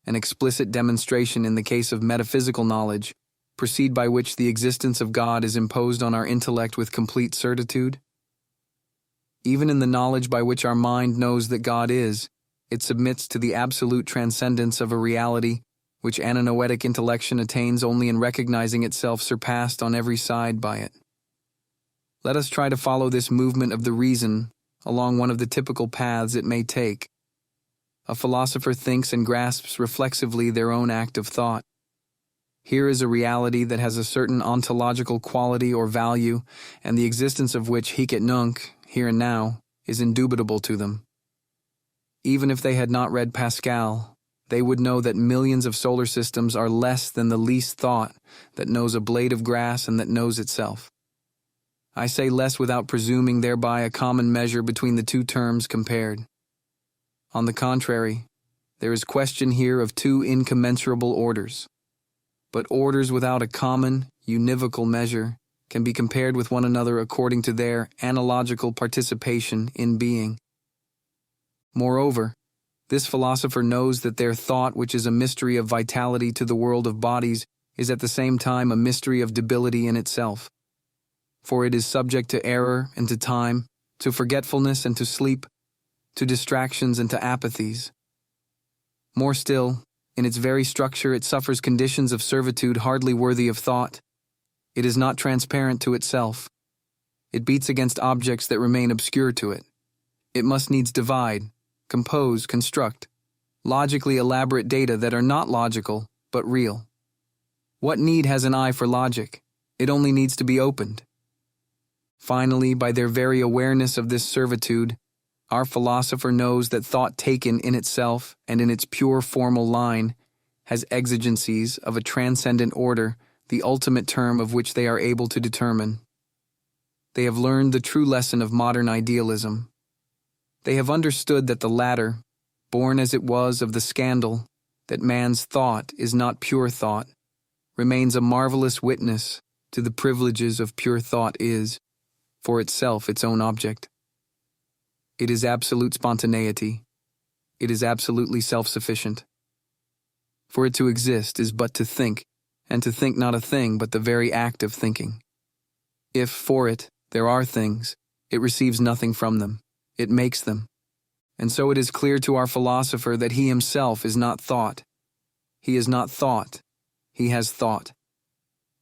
an explicit demonstration in the case of metaphysical knowledge, proceed by which the existence of God is imposed on our intellect with complete certitude? Even in the knowledge by which our mind knows that God is, it submits to the absolute transcendence of a reality which Ananoetic intellection attains only in recognizing itself surpassed on every side by it. Let us try to follow this movement of the reason along one of the typical paths it may take. A philosopher thinks and grasps reflexively their own act of thought. Here is a reality that has a certain ontological quality or value, and the existence of which hic et nunc, here and now, is indubitable to them. Even if they had not read Pascal, they would know that millions of solar systems are less than the least thought that knows a blade of grass and that knows itself. I say less without presuming thereby a common measure between the two terms compared. On the contrary, there is question here of two incommensurable orders. But orders without a common, univocal measure can be compared with one another according to their analogical participation in being. Moreover, this philosopher knows that their thought, which is a mystery of vitality to the world of bodies, is at the same time a mystery of debility in itself. For it is subject to error and to time, to forgetfulness and to sleep, to distractions and to apathies. More still, in its very structure it suffers conditions of servitude hardly worthy of thought. It is not transparent to itself. It beats against objects that remain obscure to it. It must needs divide, compose, construct, logically elaborate data that are not logical, but real. What need has an eye for logic? It only needs to be opened. Finally, by their very awareness of this servitude, our philosopher knows that thought taken in itself and in its pure formal line has exigencies of a transcendent order, the ultimate term of which they are able to determine. They have learned the true lesson of modern idealism. They have understood that the latter, born as it was of the scandal, that man's thought is not pure thought, remains a marvelous witness to the privileges of pure thought is, for itself, its own object. It is absolute spontaneity. It is absolutely self-sufficient. For it to exist is but to think, and to think not a thing but the very act of thinking. If, for it, there are things, it receives nothing from them. It makes them. And so it is clear to our philosopher that he himself is not thought. He is not thought. He has thought.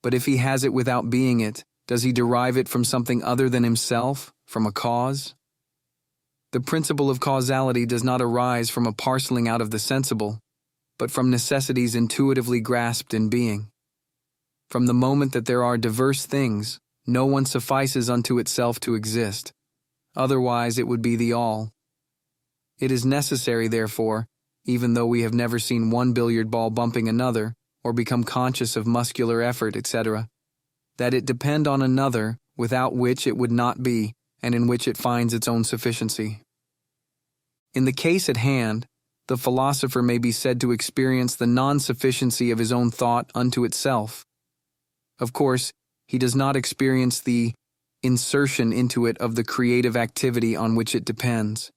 But if he has it without being it, does he derive it from something other than himself, from a cause? The principle of causality does not arise from a parceling out of the sensible, but from necessities intuitively grasped in being. From the moment that there are diverse things, no one suffices unto itself to exist. Otherwise it would be the all. It is necessary, therefore, even though we have never seen one billiard ball bumping another, or become conscious of muscular effort, etc., that it depend on another, without which it would not be, and in which it finds its own sufficiency. In the case at hand, the philosopher may be said to experience the non-sufficiency of his own thought unto itself. Of course, he does not experience the insertion into it of the creative activity on which it depends.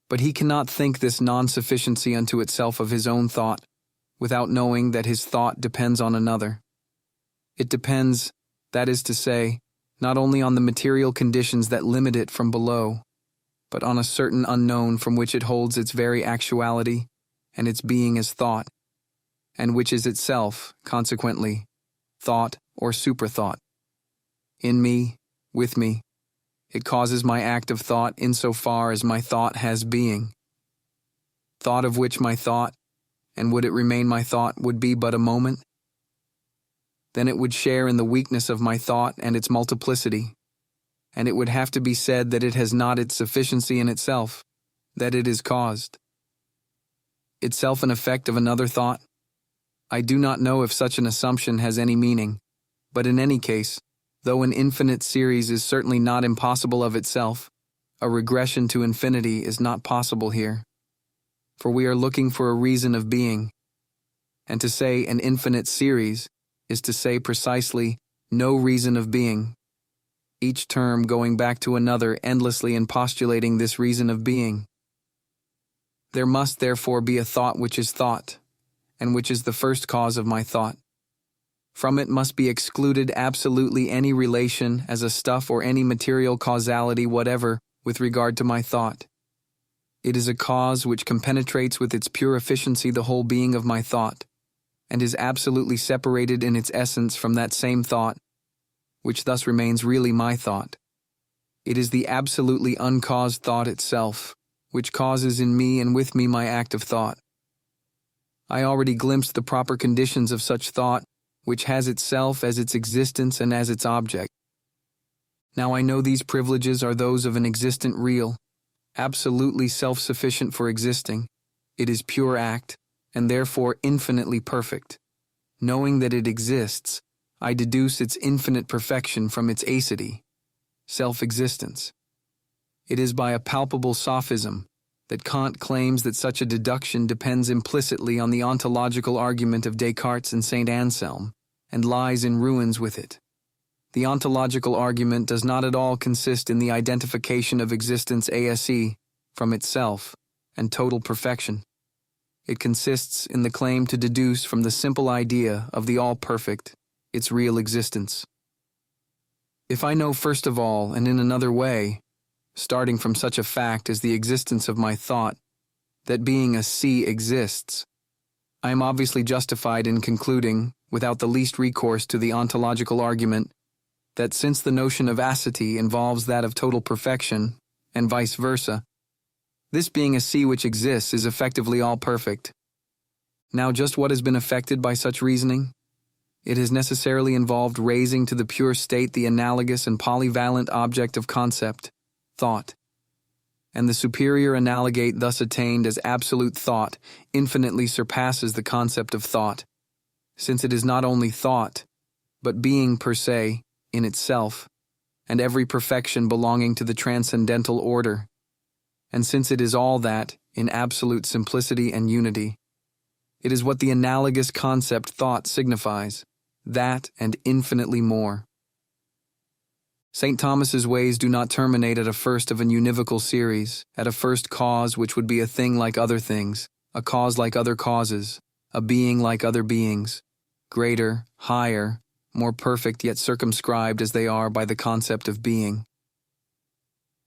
But he cannot think this non-sufficiency unto itself of his own thought, without knowing that his thought depends on another. It depends, that is to say, not only on the material conditions that limit it from below, but on a certain unknown from which it holds its very actuality and its being as thought, and which is itself, consequently, thought or superthought. In me, with me, it causes my act of thought insofar as my thought has being. Thought of which my thought, and would it remain my thought, would be but a moment? Then it would share in the weakness of my thought and its multiplicity, and it would have to be said that it has not its sufficiency in itself, that it is caused. Itself an effect of another thought? I do not know if such an assumption has any meaning, but in any case, though an infinite series is certainly not impossible of itself, a regression to infinity is not possible here. For we are looking for a reason of being, and to say an infinite series is to say precisely no reason of being, each term going back to another endlessly and postulating this reason of being. There must therefore be a thought which is thought, and which is the first cause of my thought. From it must be excluded absolutely any relation as a stuff or any material causality whatever with regard to my thought. It is a cause which compenetrates with its pure efficiency the whole being of my thought, and is absolutely separated in its essence from that same thought, which thus remains really my thought. It is the absolutely uncaused thought itself, which causes in me and with me my act of thought. I already glimpsed the proper conditions of such thought, which has itself as its existence and as its object. Now I know these privileges are those of an existent real, absolutely self-sufficient for existing. It is pure act, and therefore infinitely perfect. Knowing that it exists, I deduce its infinite perfection from its aseity, self-existence. It is by a palpable sophism that Kant claims that such a deduction depends implicitly on the ontological argument of Descartes and St. Anselm, and lies in ruins with it. The ontological argument does not at all consist in the identification of existence ase from itself and total perfection. It consists in the claim to deduce from the simple idea of the all-perfect its real existence. If I know first of all, and in another way, starting from such a fact as the existence of my thought, that being a C exists, I am obviously justified in concluding, without the least recourse to the ontological argument, that since the notion of aseity involves that of total perfection, and vice versa, this being a C which exists is effectively all perfect. Now just what has been effected by such reasoning? It has necessarily involved raising to the pure state the analogous and polyvalent object of concept, thought. And the superior analogate thus attained as absolute thought infinitely surpasses the concept of thought, since it is not only thought, but being per se, in itself, and every perfection belonging to the transcendental order. And since it is all that, in absolute simplicity and unity, it is what the analogous concept thought signifies, that and infinitely more. St. Thomas's ways do not terminate at a first of an univocal series, at a first cause which would be a thing like other things, a cause like other causes, a being like other beings, greater, higher, more perfect yet circumscribed as they are by the concept of being.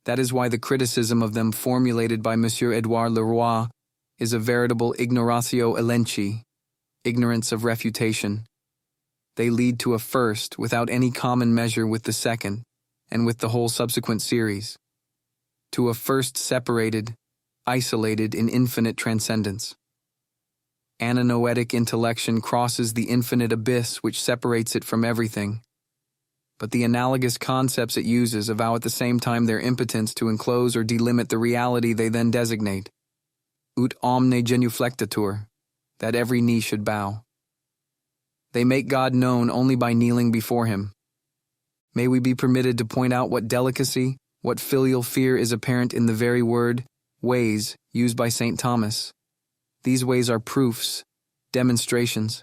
That is why the criticism of them formulated by Monsieur Edouard Leroy is a veritable ignoratio elenchi, ignorance of refutation. They lead to a first without any common measure with the second, and with the whole subsequent series, to a first separated, isolated in infinite transcendence. Ananoetic intellection crosses the infinite abyss which separates it from everything, but the analogous concepts it uses avow at the same time their impotence to enclose or delimit the reality they then designate, ut omne genuflectatur, that every knee should bow. They make God known only by kneeling before him. May we be permitted to point out what delicacy, What filial fear is apparent in the very word, ways, used by St. Thomas. These ways are proofs, demonstrations.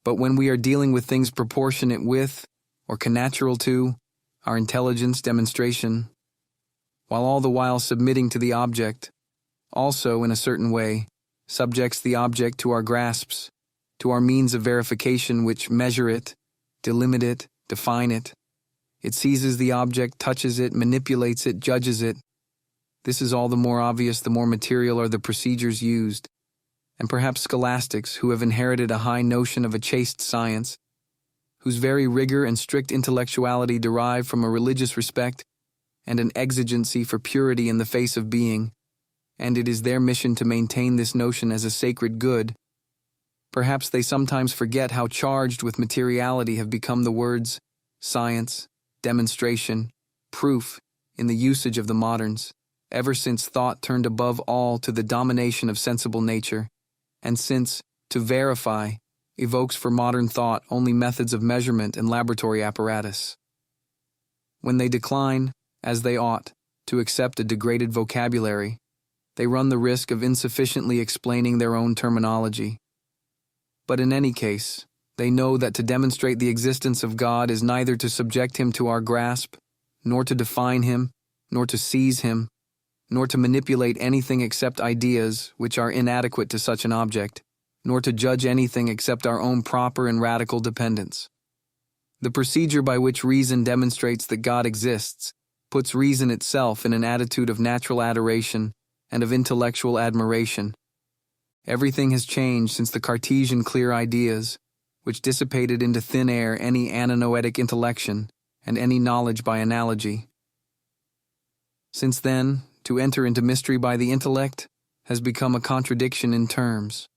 But when we are dealing with things proportionate with, or connatural to, our intelligence demonstration, while all the while submitting to the object, also, in a certain way, subjects the object to our grasps, to our means of verification which measure it, delimit it, define it. It seizes the object, touches it, manipulates it, judges it. This is all the more obvious the more material are the procedures used, and perhaps scholastics who have inherited a high notion of a chaste science, whose very rigor and strict intellectuality derive from a religious respect and an exigency for purity in the face of being, and it is their mission to maintain this notion as a sacred good. Perhaps they sometimes forget how charged with materiality have become the words science, demonstration, proof in the usage of the moderns, ever since thought turned above all to the domination of sensible nature, and since to verify evokes for modern thought only methods of measurement and laboratory apparatus. When they decline, as they ought, to accept a degraded vocabulary, they run the risk of insufficiently explaining their own terminology. But in any case, they know that to demonstrate the existence of God is neither to subject him to our grasp, nor to define him, nor to seize him, nor to manipulate anything except ideas which are inadequate to such an object, nor to judge anything except our own proper and radical dependence. The procedure by which reason demonstrates that God exists puts reason itself in an attitude of natural adoration and of intellectual admiration. Everything has changed since the Cartesian clear ideas, which dissipated into thin air any Ananoetic intellection and any knowledge by analogy. Since then, to enter into mystery by the intellect has become a contradiction in terms.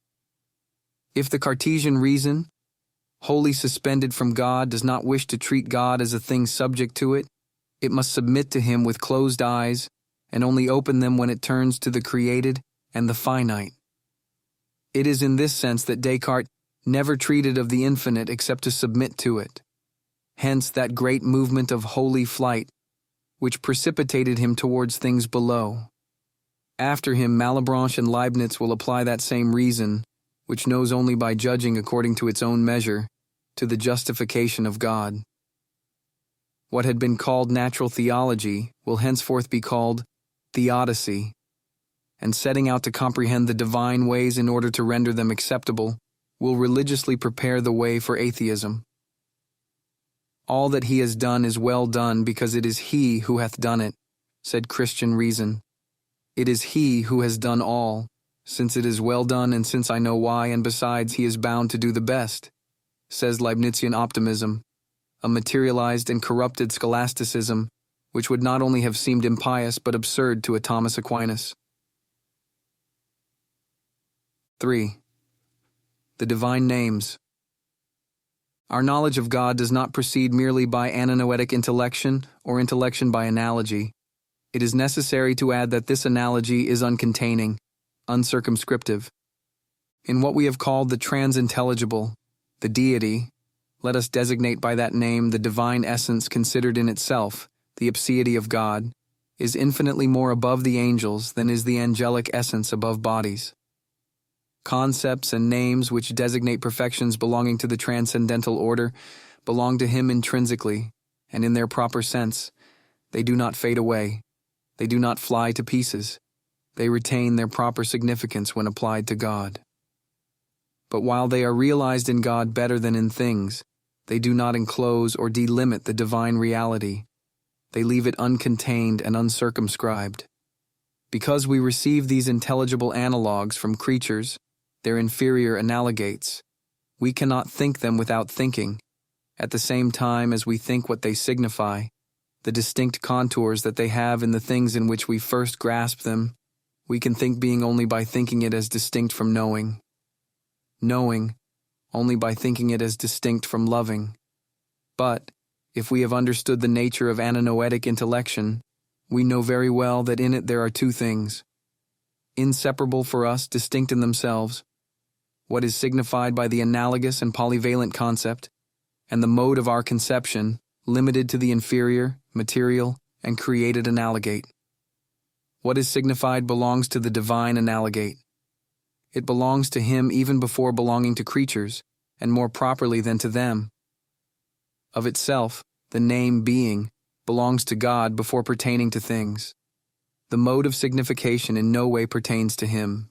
If the Cartesian reason, wholly suspended from God, does not wish to treat God as a thing subject to it, it must submit to him with closed eyes and only open them when it turns to the created and the finite. It is in this sense that Descartes never treated of the infinite except to submit to it. Hence that great movement of holy flight, which precipitated him towards things below. After him, Malebranche and Leibniz will apply that same reason, which knows only by judging according to its own measure, to the justification of God. What had been called natural theology will henceforth be called theodicy, and setting out to comprehend the divine ways in order to render them acceptable, will religiously prepare the way for atheism. All that he has done is well done because it is he who hath done it, said Christian reason. It is he who has done all, since it is well done and since I know why, and besides he is bound to do the best, says Leibnizian optimism, a materialized and corrupted scholasticism, which would not only have seemed impious but absurd to a Thomas Aquinas. 3. The divine names. Our knowledge of God does not proceed merely by Ananoetic intellection or intellection by analogy. It is necessary to add that this analogy is uncontaining, uncircumscriptive. In what we have called the Transintelligible, the deity, let us designate by that name the divine essence considered in itself, the ipseity of God, is infinitely more above the angels than is the angelic essence above bodies. Concepts and names which designate perfections belonging to the transcendental order belong to him intrinsically, and in their proper sense. They do not fade away. They do not fly to pieces. They retain their proper significance when applied to God. But while they are realized in God better than in things, they do not enclose or delimit the divine reality. They leave it uncontained and uncircumscribed. Because we receive these intelligible analogues from creatures, their inferior analogates, we cannot think them without thinking, at the same time as we think what they signify, the distinct contours that they have in the things in which we first grasp them. We can think being only by thinking it as distinct from knowing. Knowing, only by thinking it as distinct from loving. But, if we have understood the nature of Ananoetic intellection, we know very well that in it there are two things, inseparable for us, distinct in themselves, what is signified by the analogous and polyvalent concept, and the mode of our conception, limited to the inferior, material, and created analogate. What is signified belongs to the divine analogate. It belongs to him even before belonging to creatures, and more properly than to them. Of itself, the name being belongs to God before pertaining to things. The mode of signification in no way pertains to him.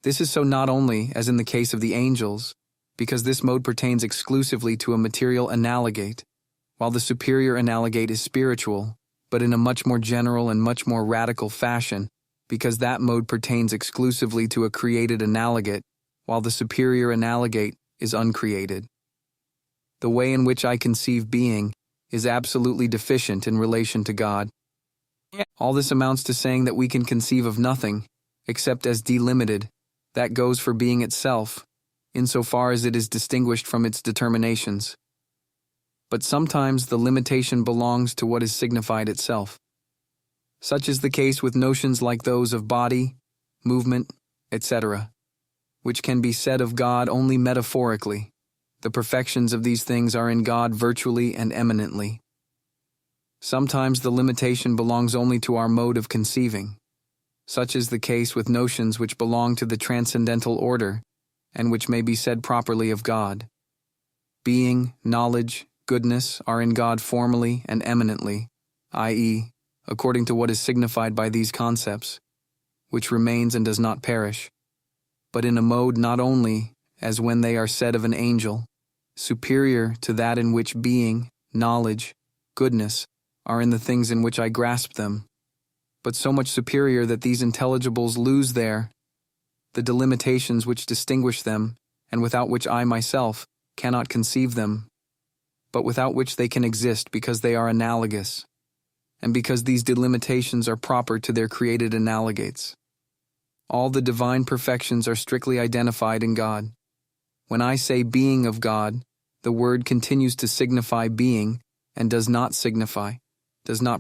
This is so not only, as in the case of the angels, because this mode pertains exclusively to a material analogate, while the superior analogate is spiritual, but in a much more general and much more radical fashion, because that mode pertains exclusively to a created analogate, while the superior analogate is uncreated. The way in which I conceive being is absolutely deficient in relation to God. All this amounts to saying that we can conceive of nothing, except as delimited. That goes for being itself, insofar as it is distinguished from its determinations. But sometimes the limitation belongs to what is signified itself. Such is the case with notions like those of body, movement, etc., which can be said of God only metaphorically. The perfections of these things are in God virtually and eminently. Sometimes the limitation belongs only to our mode of conceiving. Such is the case with notions which belong to the transcendental order, and which may be said properly of God. Being, knowledge, goodness are in God formally and eminently, i.e., according to what is signified by these concepts, which remains and does not perish, but in a mode not only, as when they are said of an angel, superior to that in which being, knowledge, goodness are in the things in which I grasp them, but so much superior that these intelligibles lose the delimitations which distinguish them, and without which I myself cannot conceive them, but without which they can exist because they are analogous, and because these delimitations are proper to their created analogates. All the divine perfections are strictly identified in God. When I say being of God, the word continues to signify being, and does not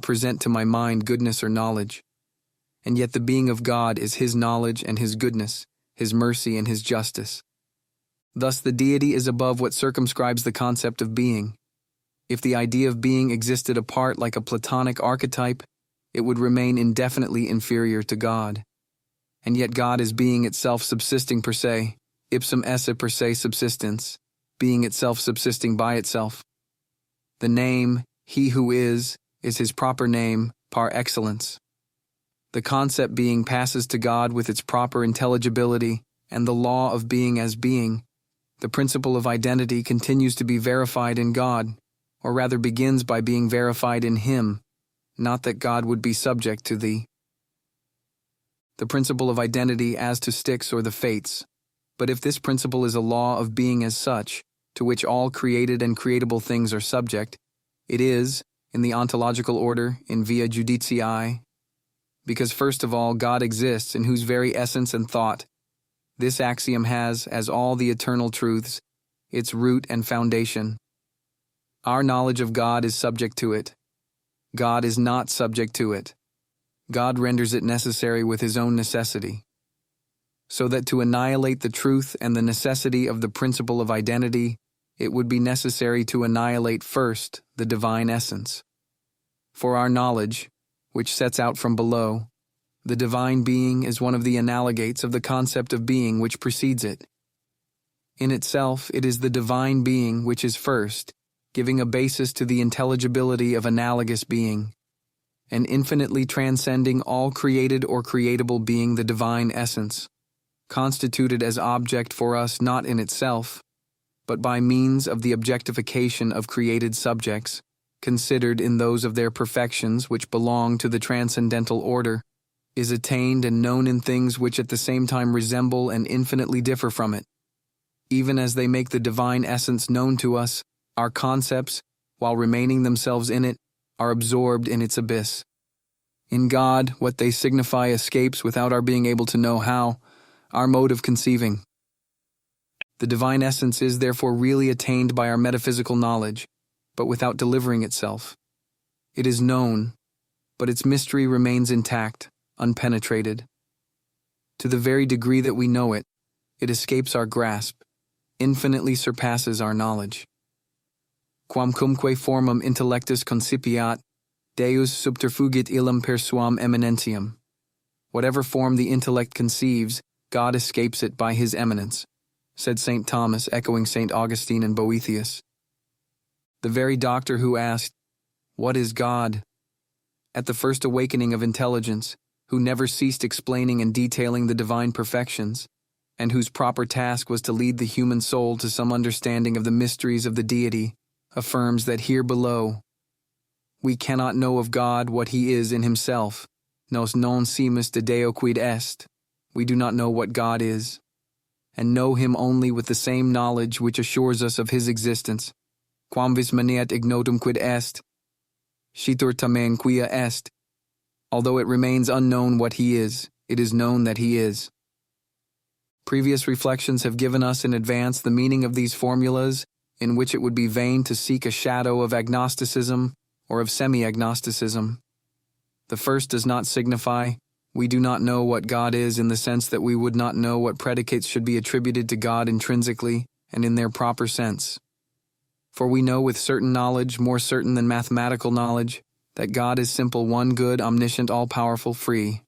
present to my mind goodness or knowledge. And yet the being of God is his knowledge and his goodness, his mercy and his justice. Thus the deity is above what circumscribes the concept of being. If the idea of being existed apart like a Platonic archetype, it would remain indefinitely inferior to God. And yet God is being itself subsisting per se, ipsum esse per se subsistens, being itself subsisting by itself. The name, he who is his proper name, par excellence. The concept being passes to God with its proper intelligibility, and the law of being as being. The principle of identity continues to be verified in God, or rather begins by being verified in him, not that God would be subject to the principle of identity as to Styx or the Fates. But if this principle is a law of being as such, to which all created and creatable things are subject, it is, in the ontological order, in via judicii, because first of all God exists, in whose very essence and thought, this axiom has, as all the eternal truths, its root and foundation. Our knowledge of God is subject to it. God is not subject to it. God renders it necessary with his own necessity. So that to annihilate the truth and the necessity of the principle of identity, it would be necessary to annihilate first the divine essence. For our knowledge, which sets out from below, the divine being is one of the analogates of the concept of being which precedes it. In itself, it is the divine being which is first, giving a basis to the intelligibility of analogous being, and infinitely transcending all created or creatable being the divine essence, constituted as object for us not in itself, but by means of the objectification of created subjects, considered in those of their perfections which belong to the transcendental order, is attained and known in things which at the same time resemble and infinitely differ from it. Even as they make the divine essence known to us, our concepts, while remaining themselves in it, are absorbed in its abyss. In God, what they signify escapes without our being able to know how, our mode of conceiving. The divine essence is therefore really attained by our metaphysical knowledge, but without delivering itself. It is known, but its mystery remains intact, unpenetrated. To the very degree that we know it, it escapes our grasp, infinitely surpasses our knowledge. Quamcumque formam intellectus concipiat, Deus subterfugit illum per suam eminentiam. Whatever form the intellect conceives, God escapes it by his eminence, said St. Thomas, echoing St. Augustine and Boethius. The very doctor who asked, "What is God?" at the first awakening of intelligence, who never ceased explaining and detailing the divine perfections, and whose proper task was to lead the human soul to some understanding of the mysteries of the deity, affirms that here below, we cannot know of God what he is in himself. Nos non simus de Deo quid est. We do not know what God is, and know him only with the same knowledge which assures us of his existence. Quamvis maneat ignotum quid est, scitur tamen quia est. Although it remains unknown what he is, it is known that he is. Previous reflections have given us in advance the meaning of these formulas, in which it would be vain to seek a shadow of agnosticism or of semi-agnosticism. The first does not signify, we do not know what God is in the sense that we would not know what predicates should be attributed to God intrinsically and in their proper sense. For we know with certain knowledge, more certain than mathematical knowledge, that God is simple, one, good, omniscient, all-powerful, free.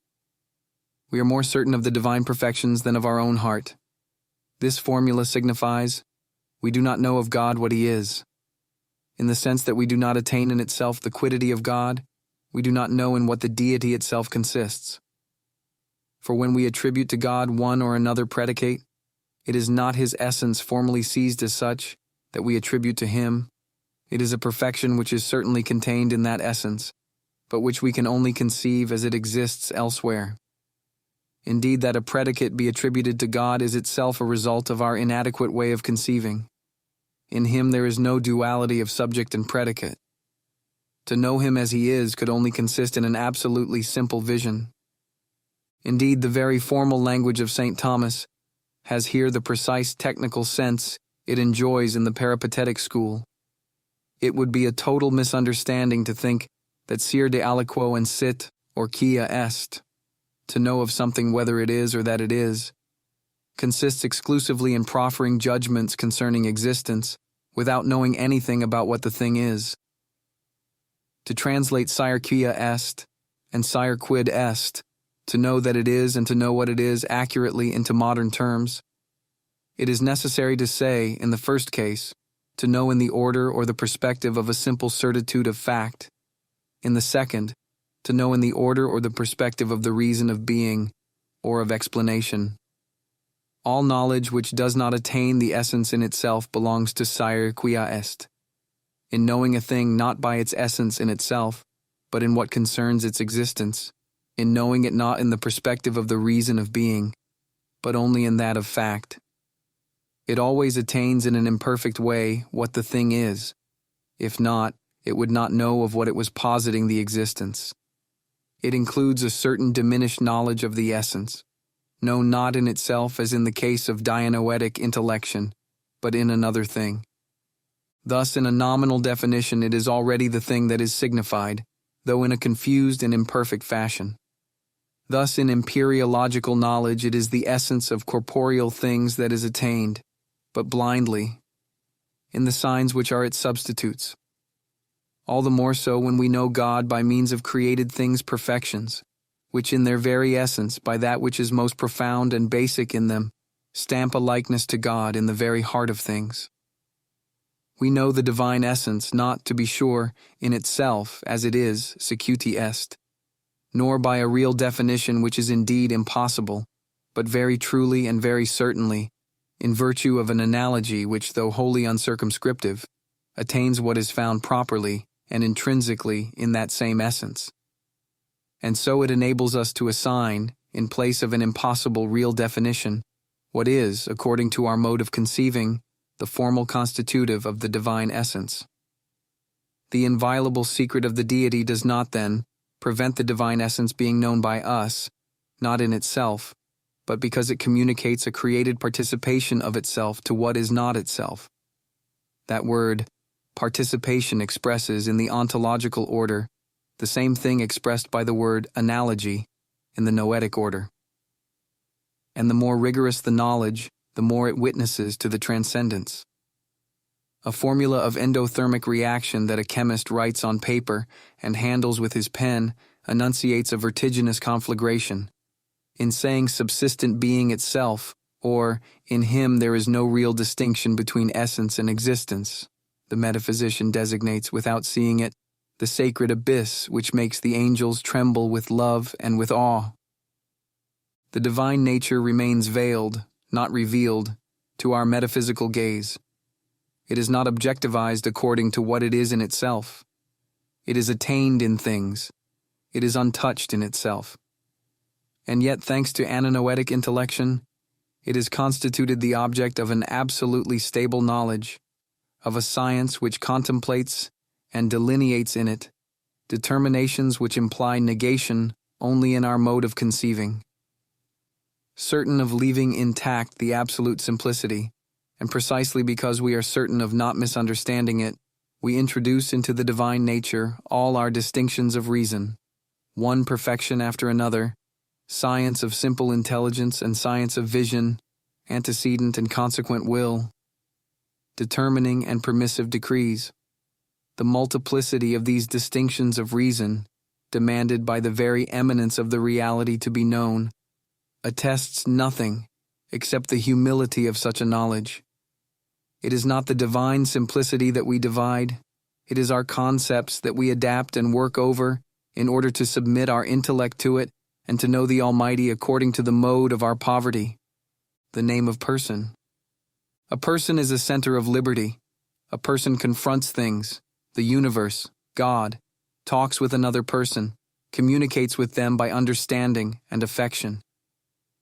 We are more certain of the divine perfections than of our own heart. This formula signifies, we do not know of God what he is. In the sense that we do not attain in itself the quiddity of God, we do not know in what the deity itself consists. For when we attribute to God one or another predicate, it is not his essence formally seized as such that we attribute to him. It is a perfection which is certainly contained in that essence, but which we can only conceive as it exists elsewhere. Indeed, that a predicate be attributed to God is itself a result of our inadequate way of conceiving. In him there is no duality of subject and predicate. To know him as he is could only consist in an absolutely simple vision. Indeed, the very formal language of St. Thomas has here the precise technical sense it enjoys in the peripatetic school. It would be a total misunderstanding to think that sir de aliquo and sit, or quia est, to know of something whether it is or that it is, consists exclusively in proffering judgments concerning existence without knowing anything about what the thing is. To translate sire quia est and sire quid est, to know that it is and to know what it is accurately into modern terms, it is necessary to say, in the first case, to know in the order or the perspective of a simple certitude of fact; in the second, to know in the order or the perspective of the reason of being, or of explanation. All knowledge which does not attain the essence in itself belongs to sire quia est. In knowing a thing not by its essence in itself, but in what concerns its existence, in knowing it not in the perspective of the reason of being, but only in that of fact. It always attains in an imperfect way what the thing is. If not, it would not know of what it was positing the existence. It includes a certain diminished knowledge of the essence, known not in itself as in the case of Dianoetic intellection, but in another thing. Thus, in a nominal definition, it is already the thing that is signified, though in a confused and imperfect fashion. Thus, in empyreological knowledge, it is the essence of corporeal things that is attained, but blindly, in the signs which are its substitutes. All the more so when we know God by means of created things' perfections, which in their very essence, by that which is most profound and basic in them, stamp a likeness to God in the very heart of things. We know the divine essence not, to be sure, in itself as it is, secuti est, nor by a real definition which is indeed impossible, but very truly and very certainly, in virtue of an analogy which, though wholly uncircumscriptive, attains what is found properly and intrinsically in that same essence. And so it enables us to assign, in place of an impossible real definition, what is, according to our mode of conceiving, the formal constitutive of the divine essence. The inviolable secret of the deity does not, then, prevent the divine essence being known by us, not in itself, but because it communicates a created participation of itself to what is not itself. That word, participation, expresses in the ontological order the same thing expressed by the word analogy in the noetic order. And the more rigorous the knowledge, the more it witnesses to the transcendence. a formula of endothermic reaction that a chemist writes on paper and handles with his pen, enunciates a vertiginous conflagration. In saying subsistent being itself, or in him there is no real distinction between essence and existence, the metaphysician designates, without seeing it, the sacred abyss which makes the angels tremble with love and with awe. The divine nature remains veiled, not revealed, to our metaphysical gaze. It is not objectivized according to what it is in itself. It is attained in things. It is untouched in itself. And yet, thanks to Ananoetic intellection, it is constituted the object of an absolutely stable knowledge, of a science which contemplates and delineates in it determinations which imply negation only in our mode of conceiving. Certain of leaving intact the absolute simplicity, and precisely because we are certain of not misunderstanding it, we introduce into the divine nature all our distinctions of reason, one perfection after another, science of simple intelligence and science of vision, antecedent and consequent will, determining and permissive decrees. The multiplicity of these distinctions of reason, demanded by the very eminence of the reality to be known, attests nothing except the humility of such a knowledge. It is not the divine simplicity that we divide, it is our concepts that we adapt and work over in order to submit our intellect to it and to know the Almighty according to the mode of our poverty, the name of person. A person is a center of liberty. A person confronts things, the universe, God, talks with another person, communicates with them by understanding and affection.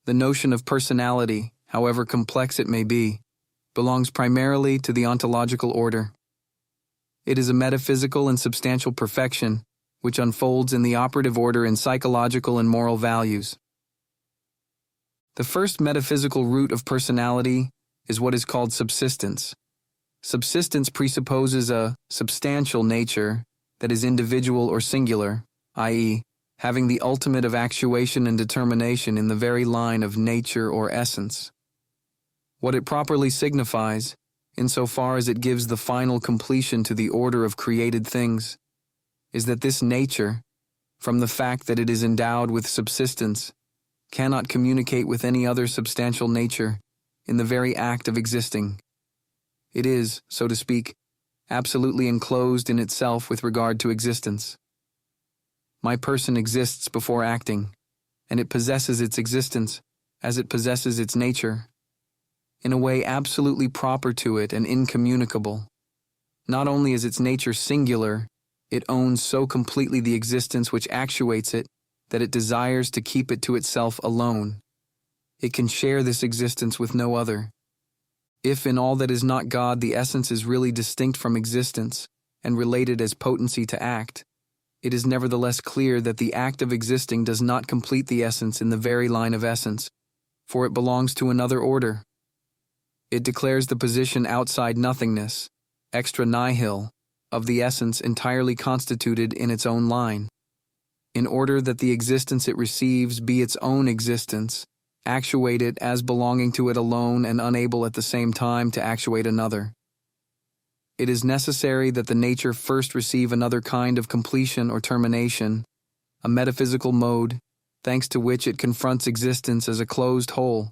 The notion of personality, however complex it may be, belongs primarily to the ontological order. It is a metaphysical and substantial perfection which unfolds in the operative order in psychological and moral values. The first metaphysical root of personality is what is called subsistence. Subsistence presupposes a substantial nature that is individual or singular, i.e., having the ultimate of actuation and determination in the very line of nature or essence. What it properly signifies, insofar as it gives the final completion to the order of created things, is that this nature, from the fact that it is endowed with subsistence, cannot communicate with any other substantial nature in the very act of existing. It is, so to speak, absolutely enclosed in itself with regard to existence. My person exists before acting, and it possesses its existence as it possesses its nature, in a way absolutely proper to it and incommunicable. Not only is its nature singular, it owns so completely the existence which actuates it that it desires to keep it to itself alone. It can share this existence with no other. If in all that is not God the essence is really distinct from existence and related as potency to act, it is nevertheless clear that the act of existing does not complete the essence in the very line of essence, for it belongs to another order. It declares the position outside nothingness, extra nihil, of the essence entirely constituted in its own line. In order that the existence it receives be its own existence, actuate it as belonging to it alone and unable at the same time to actuate another. It is necessary that the nature first receive another kind of completion or termination, a metaphysical mode, thanks to which it confronts existence as a closed whole,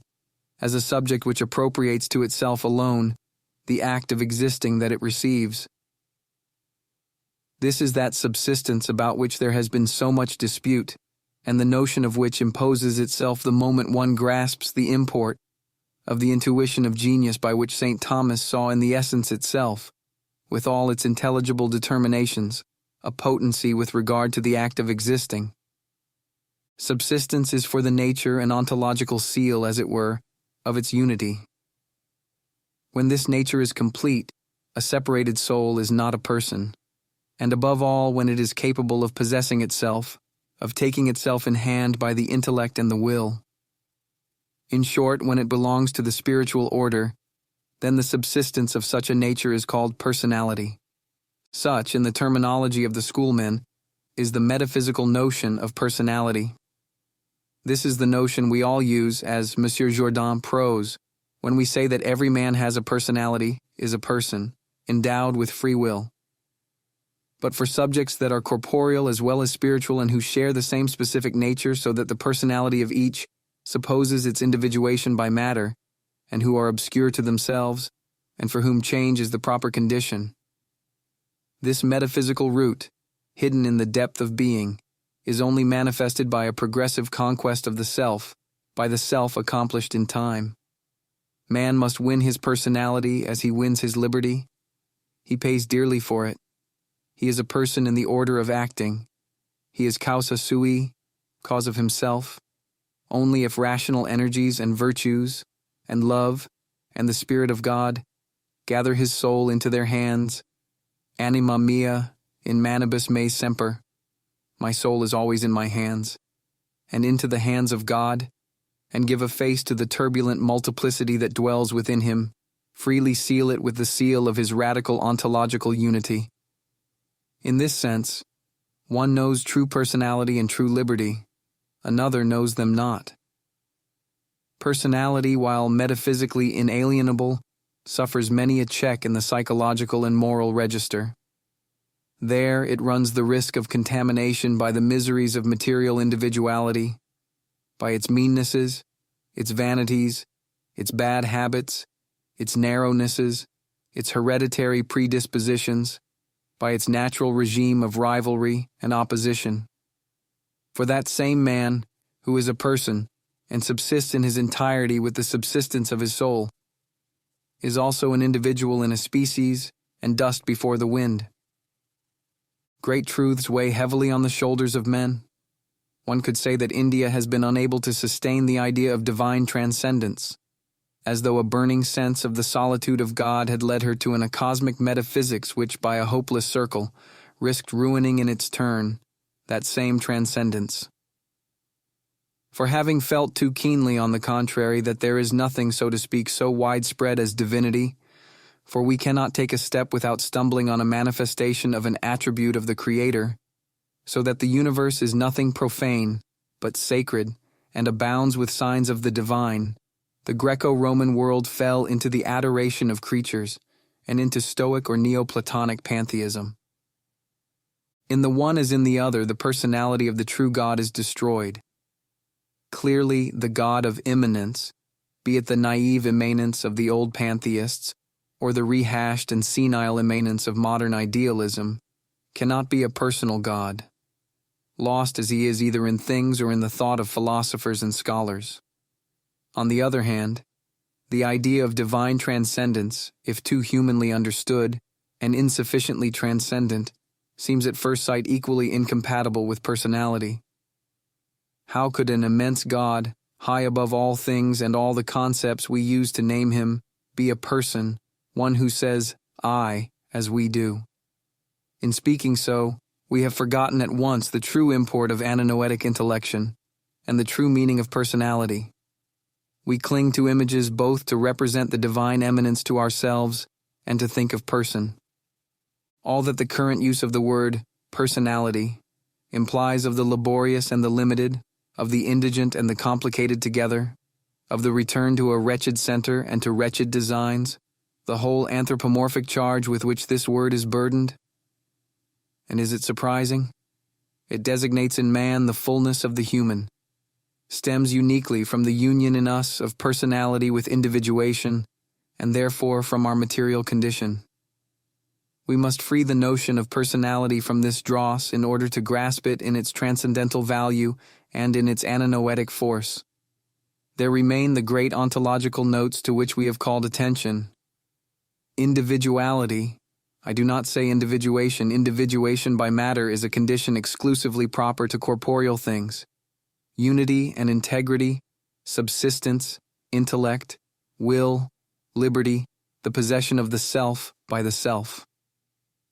as a subject which appropriates to itself alone the act of existing that it receives. This is that subsistence about which there has been so much dispute, and the notion of which imposes itself the moment one grasps the import of the intuition of genius by which St. Thomas saw in the essence itself, with all its intelligible determinations, a potency with regard to the act of existing. Subsistence is for the nature an ontological seal, as it were, of its unity. When this nature is complete, a separated soul is not a person, and above all when it is capable of possessing itself, of taking itself in hand by the intellect and the will. In short, when it belongs to the spiritual order, then the subsistence of such a nature is called personality. Such, in the terminology of the schoolmen, is the metaphysical notion of personality. This is the notion we all use as M. Jourdain prose when we say that every man has a personality, is a person, endowed with free will. But for subjects that are corporeal as well as spiritual and who share the same specific nature so that the personality of each supposes its individuation by matter, and who are obscure to themselves, and for whom change is the proper condition. This metaphysical root, hidden in the depth of being, is only manifested by a progressive conquest of the self, by the self accomplished in time. Man must win his personality as he wins his liberty. He pays dearly for it. He is a person in the order of acting. He is causa sui, cause of himself, only if rational energies and virtues, and love, and the Spirit of God gather his soul into their hands. Anima mea in manibus me semper. My soul is always in my hands, and into the hands of God, and give a face to the turbulent multiplicity that dwells within him, freely seal it with the seal of his radical ontological unity. In this sense, one knows true personality and true liberty, another knows them not. Personality, while metaphysically inalienable, suffers many a check in the psychological and moral register. There it runs the risk of contamination by the miseries of material individuality, by its meannesses, its vanities, its bad habits, its narrownesses, its hereditary predispositions, by its natural regime of rivalry and opposition. For that same man, who is a person, and subsists in his entirety with the subsistence of his soul, is also an individual in a species and dust before the wind. Great truths weigh heavily on the shoulders of men. One could say that India has been unable to sustain the idea of divine transcendence, as though a burning sense of the solitude of God had led her to a cosmic metaphysics which, by a hopeless circle, risked ruining in its turn that same transcendence. For having felt too keenly, on the contrary, that there is nothing, so to speak, so widespread as divinity, for we cannot take a step without stumbling on a manifestation of an attribute of the Creator, so that the universe is nothing profane, but sacred, and abounds with signs of the divine, the Greco-Roman world fell into the adoration of creatures, and into Stoic or Neoplatonic pantheism. In the one as in the other, the personality of the true God is destroyed. Clearly, the God of immanence, be it the naive immanence of the old pantheists, or the rehashed and senile immanence of modern idealism, cannot be a personal God, lost as he is either in things or in the thought of philosophers and scholars. On the other hand, the idea of divine transcendence, if too humanly understood and insufficiently transcendent, seems at first sight equally incompatible with personality. How could an immense God, high above all things and all the concepts we use to name him, be a person, one who says, I, as we do? In speaking so, we have forgotten at once the true import of Ananoetic intellection and the true meaning of personality. We cling to images both to represent the divine eminence to ourselves and to think of person. All that the current use of the word personality implies of the laborious and the limited, of the indigent and the complicated together, of the return to a wretched center and to wretched designs, the whole anthropomorphic charge with which this word is burdened. And is it surprising? It designates in man the fullness of the human, stems uniquely from the union in us of personality with individuation, and therefore from our material condition. We must free the notion of personality from this dross in order to grasp it in its transcendental value and in its ananoetic force. There remain the great ontological notes to which we have called attention. Individuality, I do not say individuation. Individuation by matter is a condition exclusively proper to corporeal things. Unity and integrity, subsistence, intellect, will, liberty, the possession of the self by the self.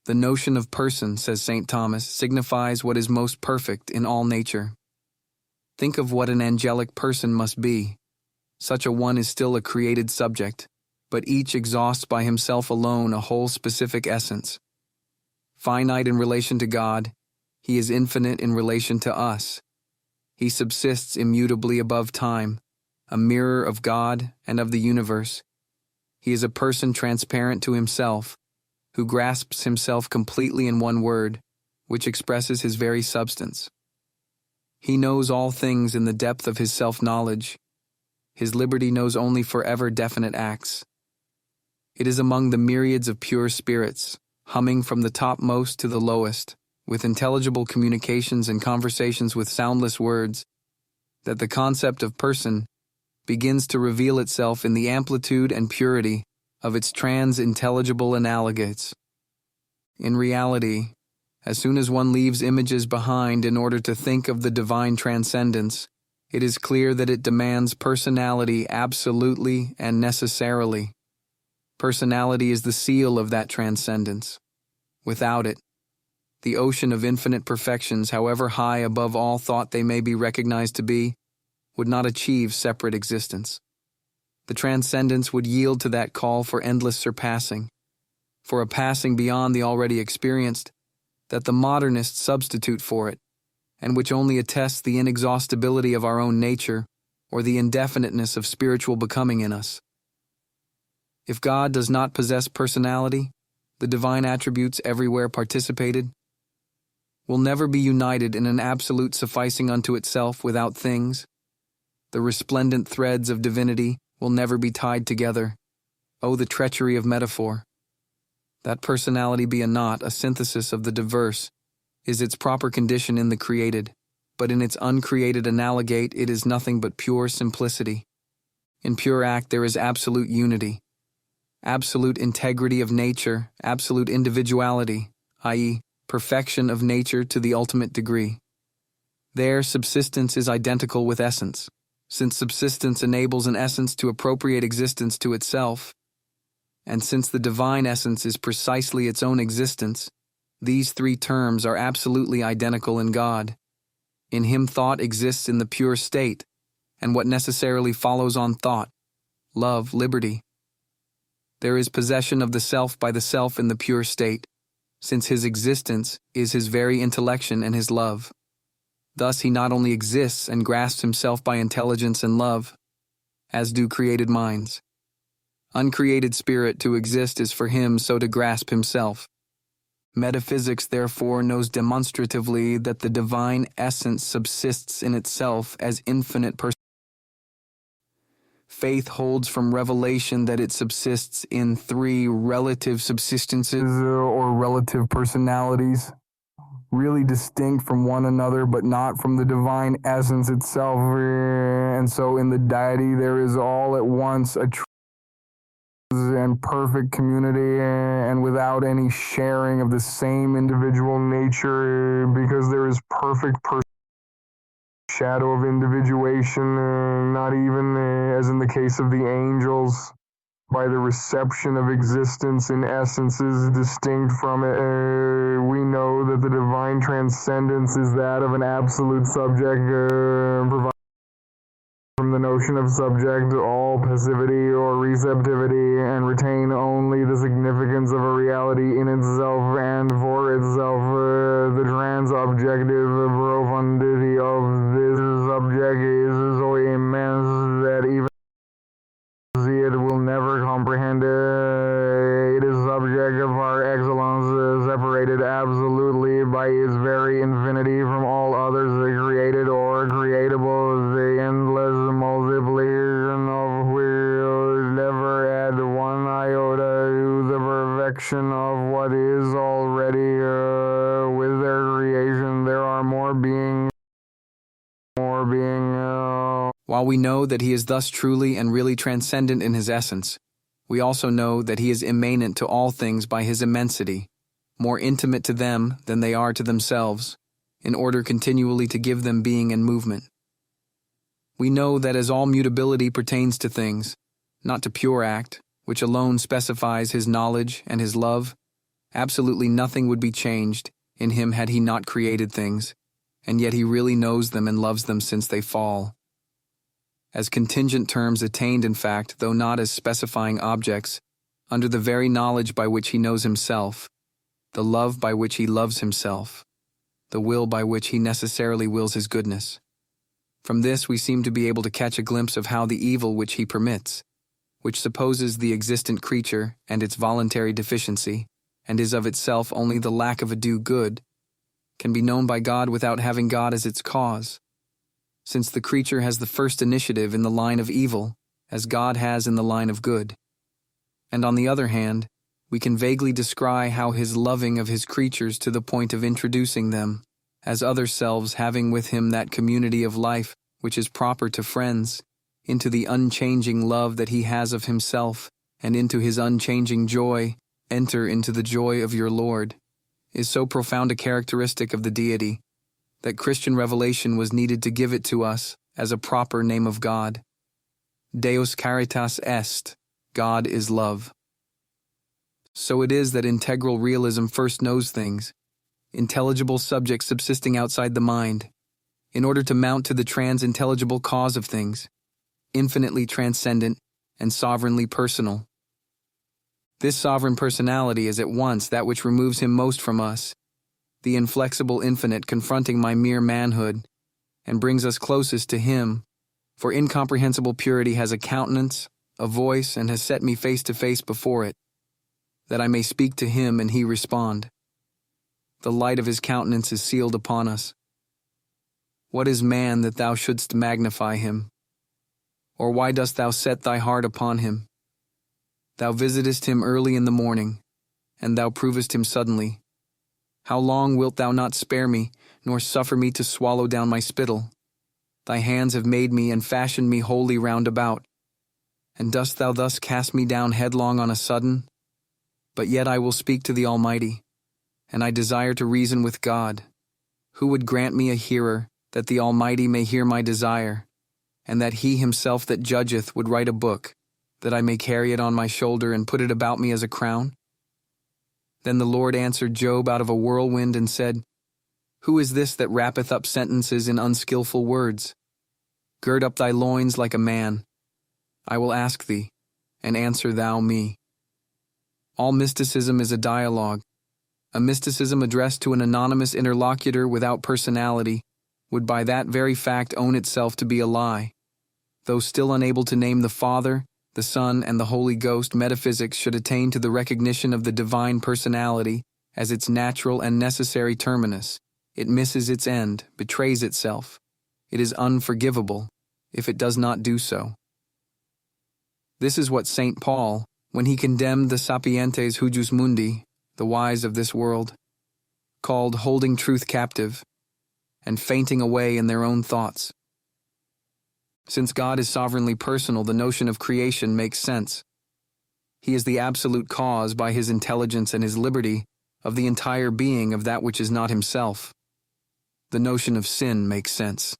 The notion of person, says St. Thomas, signifies what is most perfect in all nature. Think of what an angelic person must be. Such a one is still a created subject, but each exhausts by himself alone a whole specific essence. Finite in relation to God, he is infinite in relation to us. He subsists immutably above time, a mirror of God and of the universe. He is a person transparent to himself, who grasps himself completely in one word, which expresses his very substance. He knows all things in the depth of his self-knowledge. His liberty knows only forever definite acts. It is among the myriads of pure spirits, humming from the topmost to the lowest, with intelligible communications and conversations with soundless words, that the concept of person begins to reveal itself in the amplitude and purity of its transintelligible analogates. In reality, as soon as one leaves images behind in order to think of the divine transcendence, it is clear that it demands personality absolutely and necessarily. Personality is the seal of that transcendence. Without it, the ocean of infinite perfections, however high above all thought they may be recognized to be, would not achieve separate existence. The transcendence would yield to that call for endless surpassing, for a passing beyond the already experienced, that the modernists substitute for it, and which only attests the inexhaustibility of our own nature or the indefiniteness of spiritual becoming in us. If God does not possess personality, the divine attributes everywhere participated will never be united in an absolute sufficing unto itself without things. The resplendent threads of divinity will never be tied together. Oh, the treachery of metaphor! That personality be a knot, a synthesis of the diverse, is its proper condition in the created, but in its uncreated analogate it is nothing but pure simplicity. In pure act there is absolute unity, absolute integrity of nature, absolute individuality, i.e., perfection of nature to the ultimate degree. There subsistence is identical with essence, since subsistence enables an essence to appropriate existence to itself, and since the divine essence is precisely its own existence, these three terms are absolutely identical in God. In him thought exists in the pure state, and what necessarily follows on thought: love, liberty. There is possession of the self by the self in the pure state, since his existence is his very intellection and his love. Thus he not only exists and grasps himself by intelligence and love, as do created minds. Uncreated spirit to exist is for him so to grasp himself. Metaphysics therefore knows demonstratively that the divine essence subsists in itself as infinite person. Faith holds from revelation that it subsists in three relative subsistences or relative personalities, really distinct from one another but not from the divine essence itself. And so in the deity there is all at once a and perfect community and without any sharing of the same individual nature, because there is perfect shadow of individuation, not even as in the case of the angels, by the reception of existence in essences distinct from it. We know that the divine transcendence is that of an absolute subject, from the notion of subject all passivity or receptivity, and retain only the significance of a reality in itself and for itself. The trans-objective profundity of this subject is so immense that even it will never comprehend it. It is subject of our excellence, separated absolutely by its very infinity from all others created or creatable, the endless multiplication of will never add one iota to the perfection of what is already. With their creation there are more being. While we know that he is thus truly and really transcendent in his essence, we also know that he is immanent to all things by his immensity, more intimate to them than they are to themselves, in order continually to give them being and movement. We know that as all mutability pertains to things, not to pure act, which alone specifies his knowledge and his love, absolutely nothing would be changed in him had he not created things, and yet he really knows them and loves them since they fall. As contingent terms attained in fact, though not as specifying objects, under the very knowledge by which he knows himself, the love by which he loves himself, the will by which he necessarily wills his goodness. From this we seem to be able to catch a glimpse of how the evil which he permits, which supposes the existent creature and its voluntary deficiency, and is of itself only the lack of a due good, can be known by God without having God as its cause, since the creature has the first initiative in the line of evil, as God has in the line of good. And on the other hand, we can vaguely descry how his loving of his creatures to the point of introducing them, as other selves having with him that community of life which is proper to friends, into the unchanging love that he has of himself, and into his unchanging joy, enter into the joy of your Lord, is so profound a characteristic of the deity, that Christian revelation was needed to give it to us as a proper name of God. Deus caritas est, God is love. So it is that integral realism first knows things, intelligible subjects subsisting outside the mind, in order to mount to the transintelligible cause of things, infinitely transcendent and sovereignly personal. This sovereign personality is at once that which removes him most from us, the inflexible infinite confronting my mere manhood, and brings us closest to him, for incomprehensible purity has a countenance, a voice, and has set me face to face before it, that I may speak to him and he respond. The light of his countenance is sealed upon us. What is man that thou shouldst magnify him? Or why dost thou set thy heart upon him? Thou visitest him early in the morning, and thou provest him suddenly. How long wilt thou not spare me, nor suffer me to swallow down my spittle? Thy hands have made me and fashioned me wholly round about. And dost thou thus cast me down headlong on a sudden? But yet I will speak to the Almighty, and I desire to reason with God, who would grant me a hearer, that the Almighty may hear my desire, and that he himself that judgeth would write a book, that I may carry it on my shoulder and put it about me as a crown? Then the Lord answered Job out of a whirlwind and said, Who is this that wrappeth up sentences in unskilful words? Gird up thy loins like a man. I will ask thee, and answer thou me. All mysticism is a dialogue. A mysticism addressed to an anonymous interlocutor without personality would by that very fact own itself to be a lie. Though still unable to name the Father, the Son, and the Holy Ghost, metaphysics should attain to the recognition of the divine personality as its natural and necessary terminus. It misses its end, betrays itself. It is unforgivable if it does not do so. This is what St. Paul, when he condemned the sapientes hujus mundi, the wise of this world, called holding truth captive and fainting away in their own thoughts. Since God is sovereignly personal, the notion of creation makes sense. He is the absolute cause by his intelligence and his liberty of the entire being of that which is not himself. The notion of sin makes sense.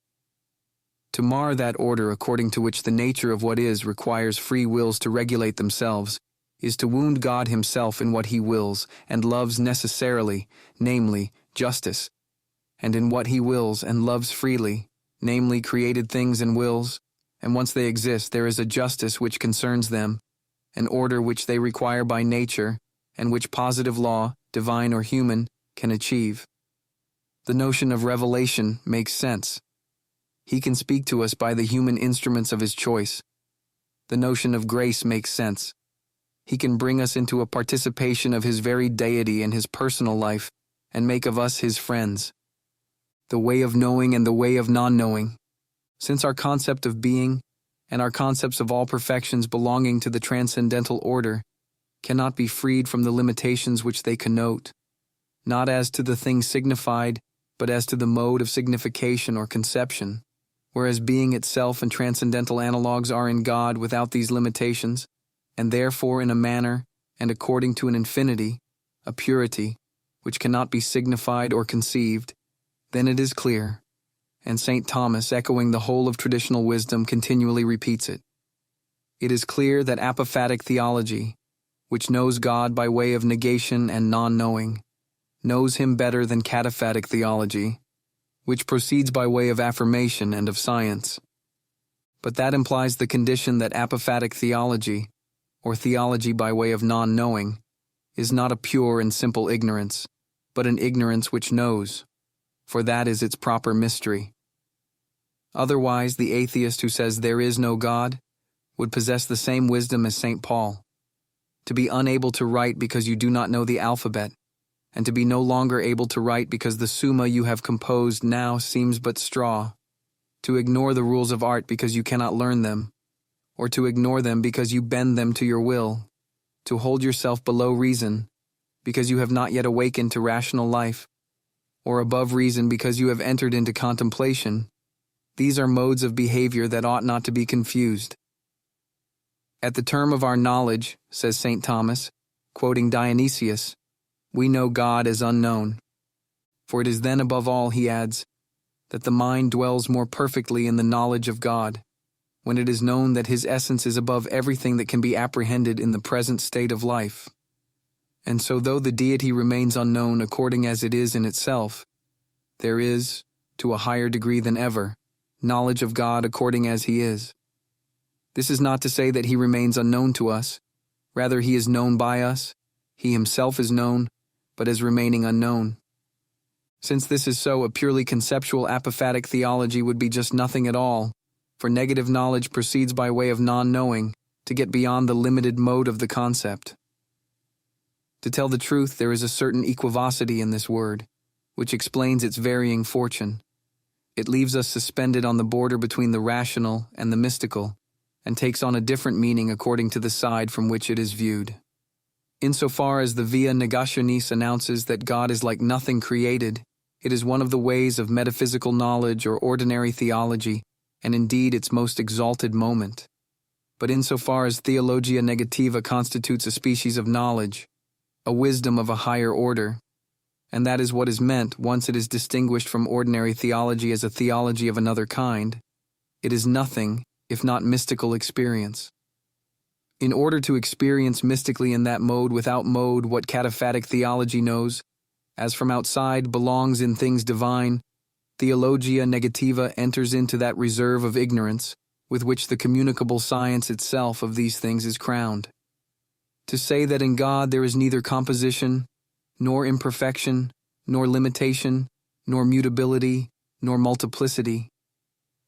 To mar that order according to which the nature of what is requires free wills to regulate themselves is to wound God himself in what he wills and loves necessarily, namely, justice, and in what he wills and loves freely, namely, created things and wills, and once they exist there is a justice which concerns them, an order which they require by nature, and which positive law, divine or human, can achieve. The notion of revelation makes sense. He can speak to us by the human instruments of his choice. The notion of grace makes sense. He can bring us into a participation of his very deity and his personal life, and make of us his friends. The way of knowing and the way of non-knowing. Since our concept of being, and our concepts of all perfections belonging to the transcendental order, cannot be freed from the limitations which they connote, not as to the thing signified, but as to the mode of signification or conception, whereas being itself and transcendental analogues are in God without these limitations, and therefore in a manner, and according to an infinity, a purity, which cannot be signified or conceived, then it is clear, and St. Thomas, echoing the whole of traditional wisdom, continually repeats it. It is clear that apophatic theology, which knows God by way of negation and non-knowing, knows him better than cataphatic theology, which proceeds by way of affirmation and of science. But that implies the condition that apophatic theology, or theology by way of non-knowing, is not a pure and simple ignorance, but an ignorance which knows, for that is its proper mystery. Otherwise, the atheist who says there is no God would possess the same wisdom as St. Paul. to be unable to write because you do not know the alphabet, and to be no longer able to write because the summa you have composed now seems but straw, to ignore the rules of art because you cannot learn them, or to ignore them because you bend them to your will, to hold yourself below reason because you have not yet awakened to rational life, or above reason because you have entered into contemplation. These are modes of behavior that ought not to be confused. At the term of our knowledge, says St. Thomas, quoting Dionysius, we know God as unknown. For it is then above all, he adds, that the mind dwells more perfectly in the knowledge of God, when it is known that his essence is above everything that can be apprehended in the present state of life. And so though the deity remains unknown according as it is in itself, there is, to a higher degree than ever, knowledge of God according as he is. This is not to say that he remains unknown to us. Rather, he is known by us. He himself is known, but as remaining unknown. Since this is so, a purely conceptual apophatic theology would be just nothing at all, for negative knowledge proceeds by way of non-knowing, to get beyond the limited mode of the concept. To tell the truth, there is a certain equivocity in this word, which explains its varying fortune. It leaves us suspended on the border between the rational and the mystical, and takes on a different meaning according to the side from which it is viewed. Insofar as the Via Negationis announces that God is like nothing created, it is one of the ways of metaphysical knowledge or ordinary theology, and indeed its most exalted moment. But insofar as Theologia Negativa constitutes a species of knowledge, a wisdom of a higher order, and that is what is meant once it is distinguished from ordinary theology as a theology of another kind, it is nothing if not mystical experience. In order to experience mystically in that mode without mode what cataphatic theology knows, as from outside belongs in things divine, Theologia Negativa enters into that reserve of ignorance with which the communicable science itself of these things is crowned. To say that in God there is neither composition, nor imperfection, nor limitation, nor mutability, nor multiplicity,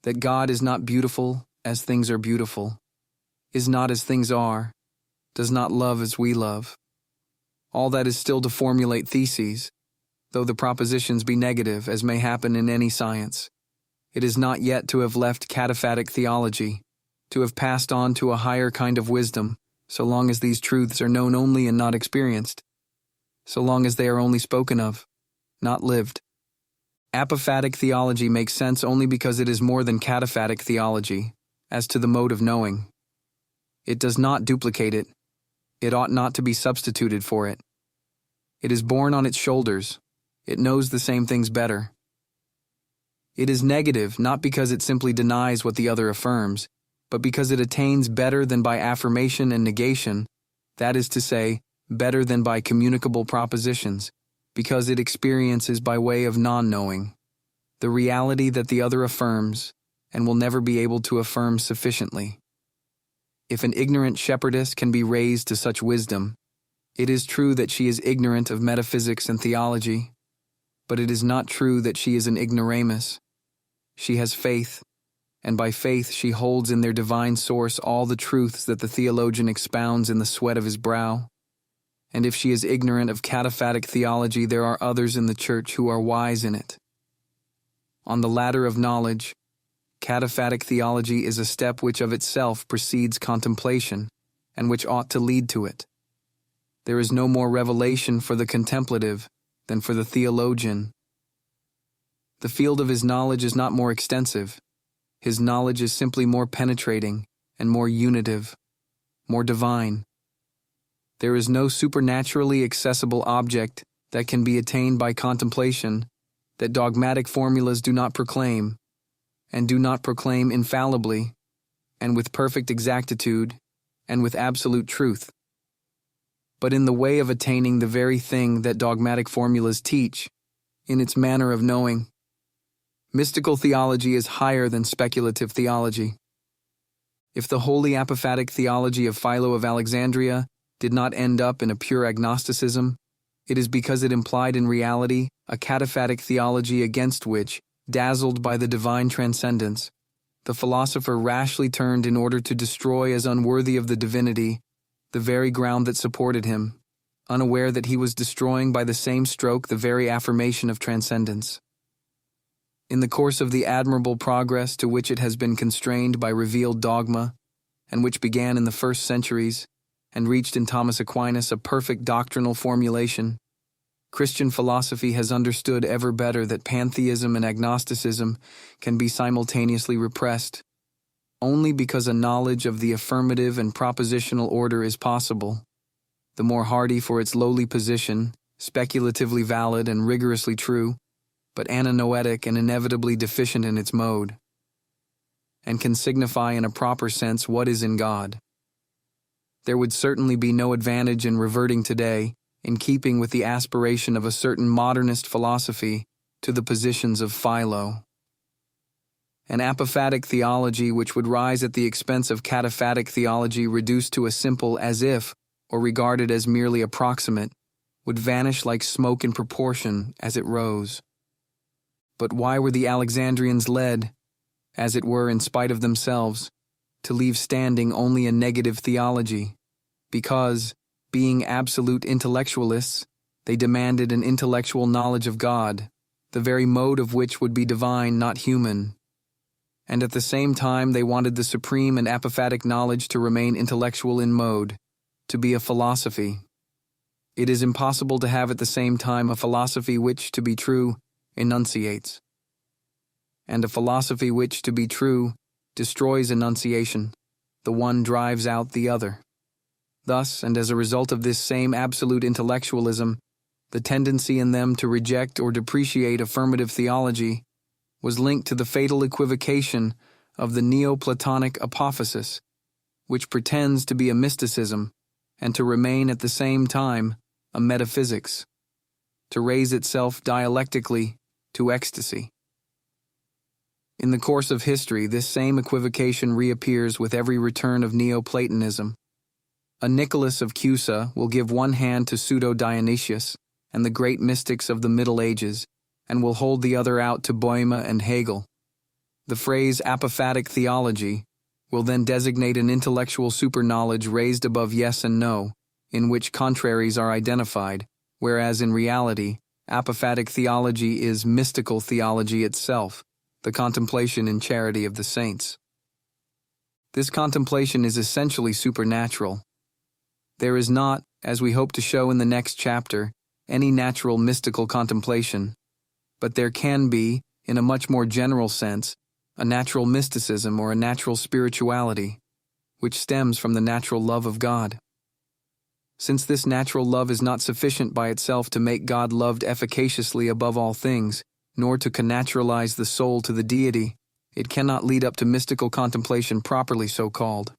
that God is not beautiful as things are beautiful, is not as things are, does not love as we love. All that is still to formulate theses, though the propositions be negative, as may happen in any science. It is not yet to have left cataphatic theology, to have passed on to a higher kind of wisdom, so long as these truths are known only and not experienced, so long as they are only spoken of, not lived. Apophatic theology makes sense only because it is more than cataphatic theology, as to the mode of knowing. It does not duplicate it. It ought not to be substituted for it. It is borne on its shoulders. It knows the same things better. It is negative not because it simply denies what the other affirms, but because it attains better than by affirmation and negation, that is to say, better than by communicable propositions, because it experiences by way of non-knowing the reality that the other affirms and will never be able to affirm sufficiently. If an ignorant shepherdess can be raised to such wisdom, it is true that she is ignorant of metaphysics and theology, but it is not true that she is an ignoramus. She has faith, and by faith she holds in their divine source all the truths that the theologian expounds in the sweat of his brow. And if she is ignorant of cataphatic theology, there are others in the Church who are wise in it. On the ladder of knowledge, cataphatic theology is a step which of itself precedes contemplation, and which ought to lead to it. There is no more revelation for the contemplative than for the theologian. The field of his knowledge is not more extensive. His knowledge is simply more penetrating and more unitive, more divine. There is no supernaturally accessible object that can be attained by contemplation that dogmatic formulas do not proclaim, and do not proclaim infallibly, and with perfect exactitude, and with absolute truth. But in the way of attaining the very thing that dogmatic formulas teach, in its manner of knowing, mystical theology is higher than speculative theology. If the holy apophatic theology of Philo of Alexandria did not end up in a pure agnosticism, it is because it implied in reality a cataphatic theology against which, dazzled by the divine transcendence, the philosopher rashly turned in order to destroy as unworthy of the divinity the very ground that supported him, unaware that he was destroying by the same stroke the very affirmation of transcendence. In the course of the admirable progress to which it has been constrained by revealed dogma, and which began in the first centuries, and reached in Thomas Aquinas a perfect doctrinal formulation, Christian philosophy has understood ever better that pantheism and agnosticism can be simultaneously repressed, only because a knowledge of the affirmative and propositional order is possible, the more hardy for its lowly position, speculatively valid and rigorously true, but ananoetic and inevitably deficient in its mode, and can signify in a proper sense what is in God. There would certainly be no advantage in reverting today, in keeping with the aspiration of a certain modernist philosophy, to the positions of Philo. An apophatic theology which would rise at the expense of cataphatic theology reduced to a simple as if, or regarded as merely approximate, would vanish like smoke in proportion as it rose. But why were the Alexandrians led, as it were in spite of themselves, to leave standing only a negative theology? Because, being absolute intellectualists, they demanded an intellectual knowledge of God, the very mode of which would be divine, not human. And at the same time they wanted the supreme and apophatic knowledge to remain intellectual in mode, to be a philosophy. It is impossible to have at the same time a philosophy which, to be true, enunciates, and a philosophy which, to be true, destroys enunciation. The one drives out the other. Thus, and as a result of this same absolute intellectualism, the tendency in them to reject or depreciate affirmative theology was linked to the fatal equivocation of the Neoplatonic apophasis, which pretends to be a mysticism and to remain at the same time a metaphysics, to raise itself dialectically to ecstasy. In the course of history, this same equivocation reappears with every return of Neoplatonism. A Nicholas of Cusa will give one hand to Pseudo-Dionysius and the great mystics of the Middle Ages, and will hold the other out to Boehme and Hegel. The phrase apophatic theology will then designate an intellectual superknowledge raised above yes and no, in which contraries are identified, whereas in reality, apophatic theology is mystical theology itself, the contemplation in charity of the saints. This contemplation is essentially supernatural. There is not, as we hope to show in the next chapter, any natural mystical contemplation, but there can be, in a much more general sense, a natural mysticism or a natural spirituality, which stems from the natural love of God. Since this natural love is not sufficient by itself to make God loved efficaciously above all things, nor to connaturalize the soul to the deity, it cannot lead up to mystical contemplation properly so called.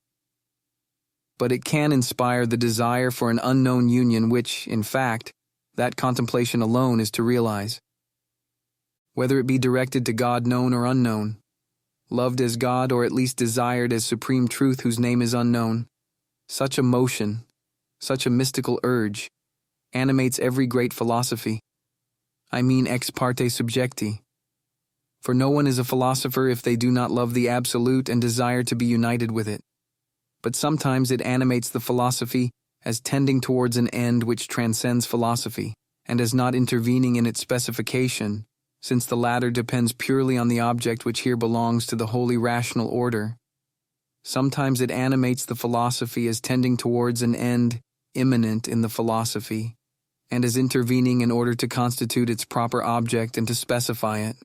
But it can inspire the desire for an unknown union which, in fact, that contemplation alone is to realize. Whether it be directed to God known or unknown, loved as God or at least desired as supreme truth whose name is unknown, such a motion, such a mystical urge, animates every great philosophy. I mean ex parte subjecti. For no one is a philosopher if they do not love the absolute and desire to be united with it. But sometimes it animates the philosophy as tending towards an end which transcends philosophy, and as not intervening in its specification, since the latter depends purely on the object which here belongs to the wholly rational order. Sometimes it animates the philosophy as tending towards an end immanent in the philosophy, and as intervening in order to constitute its proper object and to specify it.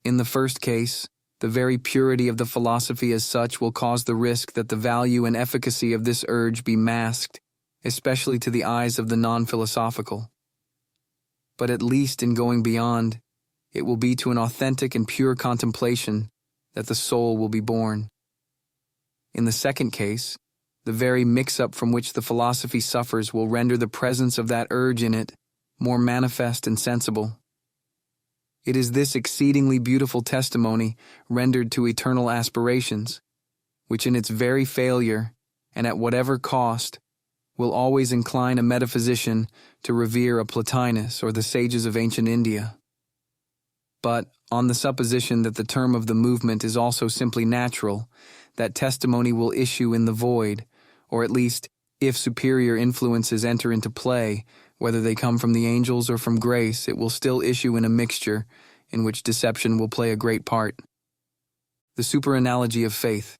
In the first case, the very purity of the philosophy as such will cause the risk that the value and efficacy of this urge be masked, especially to the eyes of the non-philosophical. But at least in going beyond, it will be to an authentic and pure contemplation that the soul will be born. In the second case, the very mix-up from which the philosophy suffers will render the presence of that urge in it more manifest and sensible. It is this exceedingly beautiful testimony rendered to eternal aspirations, which in its very failure, and at whatever cost, will always incline a metaphysician to revere a Plotinus or the sages of ancient India. But, on the supposition that the term of the movement is also simply natural, that testimony will issue in the void, or at least If superior influences enter into play, whether they come from the angels or from grace, it will still issue in a mixture in which deception will play a great part. The Superanalogy of Faith.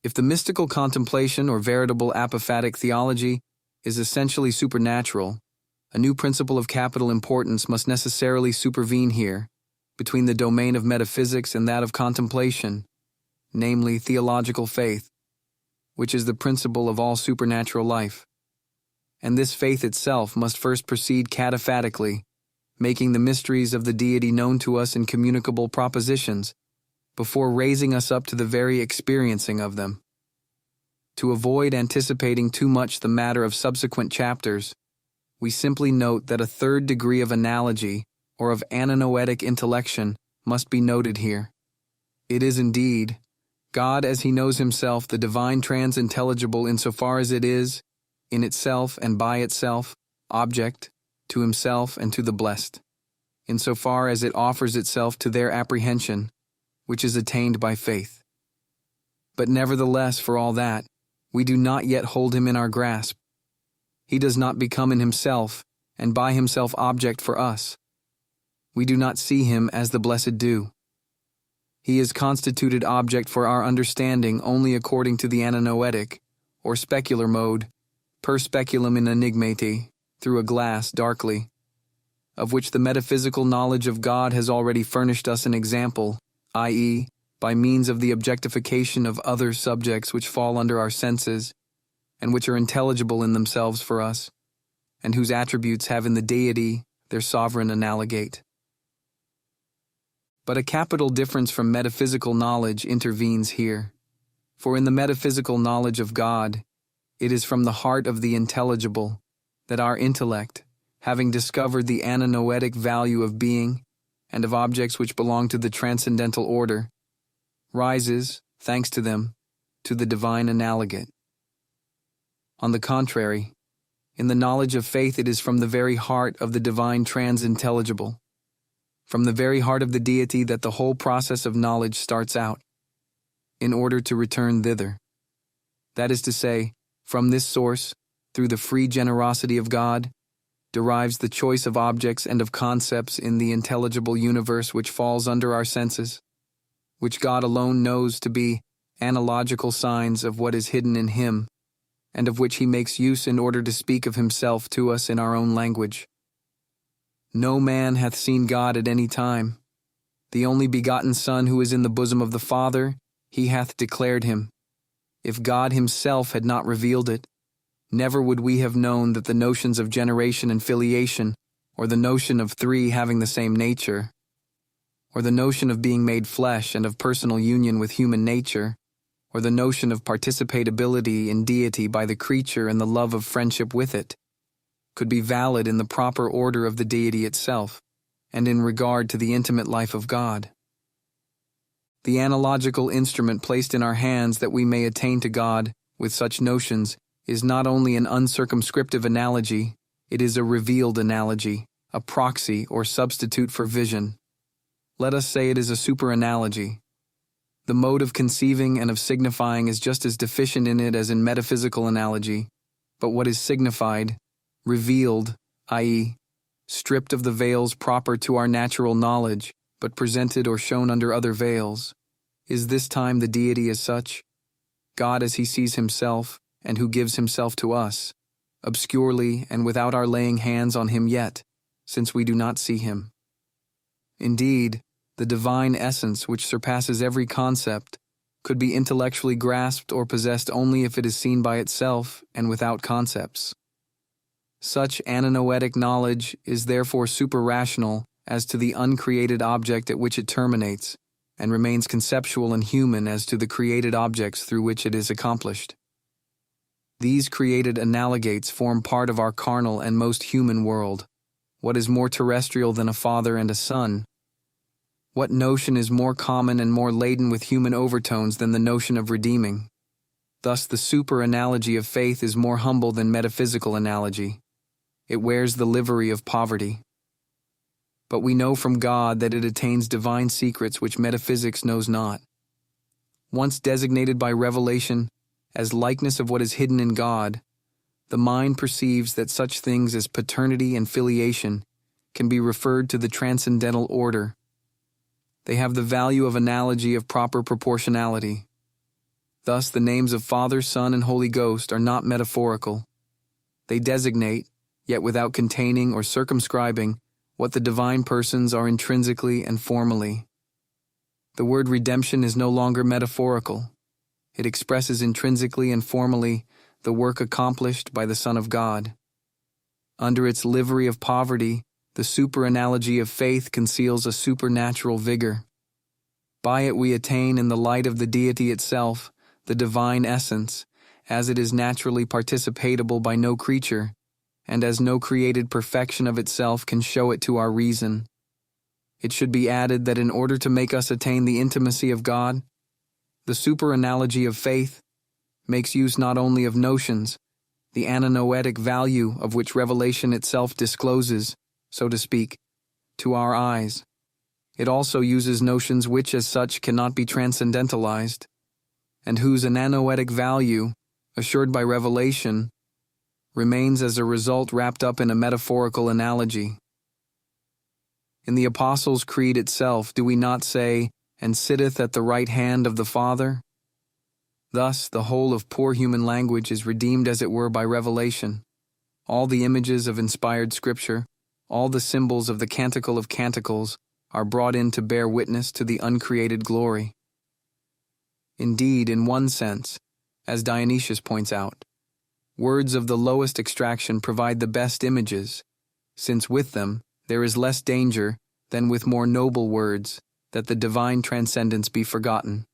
If the mystical contemplation or veritable apophatic theology is essentially supernatural, a new principle of capital importance must necessarily supervene here, between the domain of metaphysics and that of contemplation, namely theological faith, which is the principle of all supernatural life. And this faith itself must first proceed cataphatically, making the mysteries of the deity known to us in communicable propositions, before raising us up to the very experiencing of them. To avoid anticipating too much the matter of subsequent chapters, we simply note that a third degree of analogy, or of Ananoetic intellection, must be noted here. It is indeed God as he knows himself, the divine transintelligible insofar as it is, in itself and by itself, object, to himself and to the blessed, insofar as it offers itself to their apprehension, which is attained by faith. But nevertheless, for all that, we do not yet hold him in our grasp. He does not become in himself, and by himself object for us. We do not see him as the blessed do. He is constituted object for our understanding only according to the Ananoetic, or specular mode, per speculum in enigmate, through a glass darkly, of which the metaphysical knowledge of God has already furnished us an example, i.e., by means of the objectification of other subjects which fall under our senses, and which are intelligible in themselves for us, and whose attributes have in the deity their sovereign analogate. But a capital difference from metaphysical knowledge intervenes here. For in the metaphysical knowledge of God, it is from the heart of the intelligible that our intellect, having discovered the ananoetic value of being and of objects which belong to the transcendental order, rises, thanks to them, to the divine analogate. On the contrary, in the knowledge of faith it is from the very heart of the divine transintelligible, from the very heart of the deity that the whole process of knowledge starts out, in order to return thither. That is to say, from this source, through the free generosity of God, derives the choice of objects and of concepts in the intelligible universe which falls under our senses, which God alone knows to be analogical signs of what is hidden in him, and of which he makes use in order to speak of himself to us in our own language. No man hath seen God at any time. The only begotten Son who is in the bosom of the Father, he hath declared him. If God himself had not revealed it, never would we have known that the notions of generation and filiation, or the notion of three having the same nature, or the notion of being made flesh and of personal union with human nature, or the notion of participatability in deity by the creature and the love of friendship with it, could be valid in the proper order of the deity itself, and in regard to the intimate life of God. The analogical instrument placed in our hands that we may attain to God with such notions is not only an uncircumscriptive analogy, it is a revealed analogy, a proxy or substitute for vision. Let us say it is a superanalogy. The mode of conceiving and of signifying is just as deficient in it as in metaphysical analogy, but what is signified, revealed, i.e., stripped of the veils proper to our natural knowledge, but presented or shown under other veils, is this time the deity as such, God as he sees himself, and who gives himself to us, obscurely and without our laying hands on him yet, since we do not see him. Indeed, the divine essence which surpasses every concept could be intellectually grasped or possessed only if it is seen by itself and without concepts. Such ananoetic knowledge is therefore super-rational as to the uncreated object at which it terminates, and remains conceptual and human as to the created objects through which it is accomplished. These created analogates form part of our carnal and most human world. What is more terrestrial than a father and a son? What notion is more common and more laden with human overtones than the notion of redeeming? Thus the super-analogy of faith is more humble than metaphysical analogy. It wears the livery of poverty. But we know from God that it attains divine secrets which metaphysics knows not. Once designated by revelation as likeness of what is hidden in God, the mind perceives that such things as paternity and filiation can be referred to the transcendental order. They have the value of analogy of proper proportionality. Thus, the names of Father, Son, and Holy Ghost are not metaphorical. They designate, yet without containing or circumscribing, what the divine persons are intrinsically and formally. The word redemption is no longer metaphorical. It expresses intrinsically and formally the work accomplished by the Son of God. Under its livery of poverty, the superanalogy of faith conceals a supernatural vigor. By it we attain in the light of the deity itself, the divine essence, as it is naturally participatable by no creature, and as no created perfection of itself can show it to our reason. It should be added that in order to make us attain the intimacy of God, the superanalogy of faith makes use not only of notions, the ananoetic value of which revelation itself discloses, so to speak, to our eyes. It also uses notions which as such cannot be transcendentalized, and whose ananoetic value, assured by revelation, remains as a result wrapped up in a metaphorical analogy. In the Apostles' Creed itself, do we not say, "and sitteth at the right hand of the Father"? Thus, the whole of poor human language is redeemed as it were by revelation. All the images of inspired Scripture, all the symbols of the Canticle of Canticles, are brought in to bear witness to the uncreated glory. Indeed, in one sense, as Dionysius points out, words of the lowest extraction provide the best images, since with them there is less danger than with more noble words that the divine transcendence be forgotten.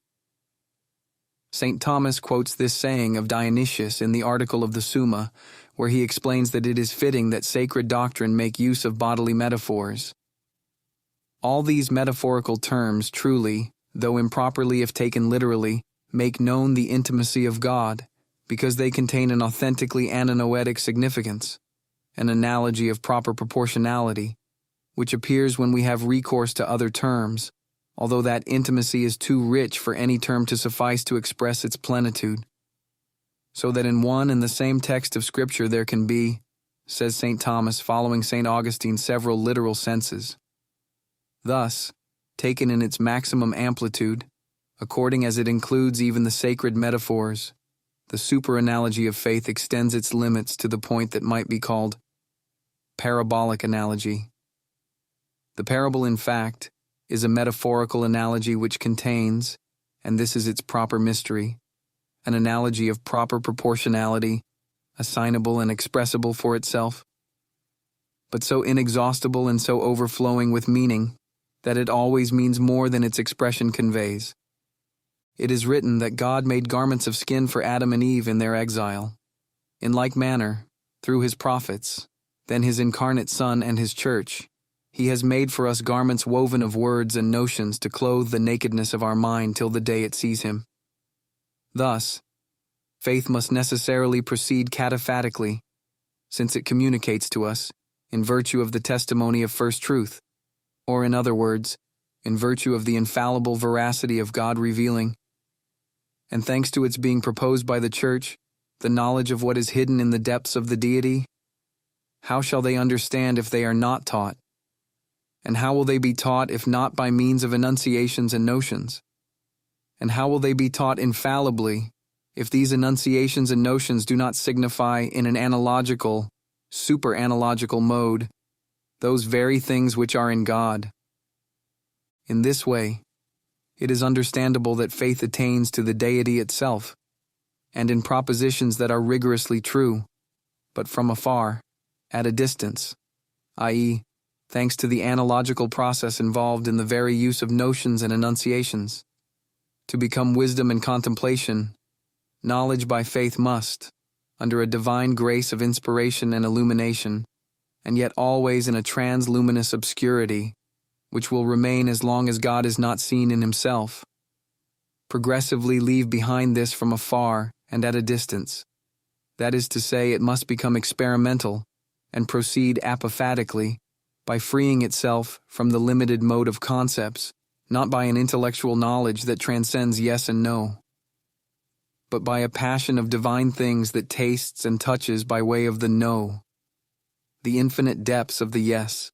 St. Thomas quotes this saying of Dionysius in the article of the Summa, where he explains that it is fitting that sacred doctrine make use of bodily metaphors. All these metaphorical terms truly, though improperly if taken literally, make known the intimacy of God, because they contain an authentically ananoetic significance, an analogy of proper proportionality, which appears when we have recourse to other terms, although that intimacy is too rich for any term to suffice to express its plenitude. So that in one and the same text of Scripture there can be, says St. Thomas following St. Augustine, several literal senses. Thus, taken in its maximum amplitude, according as it includes even the sacred metaphors, the superanalogy of faith extends its limits to the point that might be called parabolic analogy. The parable, in fact, is a metaphorical analogy which contains, and this is its proper mystery, an analogy of proper proportionality, assignable and expressible for itself, but so inexhaustible and so overflowing with meaning that it always means more than its expression conveys. It is written that God made garments of skin for Adam and Eve in their exile. In like manner, through his prophets, then his incarnate Son and his Church, he has made for us garments woven of words and notions to clothe the nakedness of our mind till the day it sees him. Thus, faith must necessarily proceed cataphatically, since it communicates to us, in virtue of the testimony of first truth, or in other words, in virtue of the infallible veracity of God revealing, and thanks to its being proposed by the Church, the knowledge of what is hidden in the depths of the deity. How shall they understand if they are not taught? And how will they be taught if not by means of enunciations and notions? And how will they be taught infallibly if these enunciations and notions do not signify in an analogical, superanalogical mode those very things which are in God? In this way, it is understandable that faith attains to the deity itself, and in propositions that are rigorously true, but from afar, at a distance, i.e., thanks to the analogical process involved in the very use of notions and enunciations. To become wisdom and contemplation, knowledge by faith must, under a divine grace of inspiration and illumination, and yet always in a transluminous obscurity, which will remain as long as God is not seen in himself, progressively leave behind this from afar and at a distance. That is to say, it must become experimental and proceed apophatically by freeing itself from the limited mode of concepts, not by an intellectual knowledge that transcends yes and no. but by a passion of divine things that tastes and touches by way of the no, the infinite depths of the yes.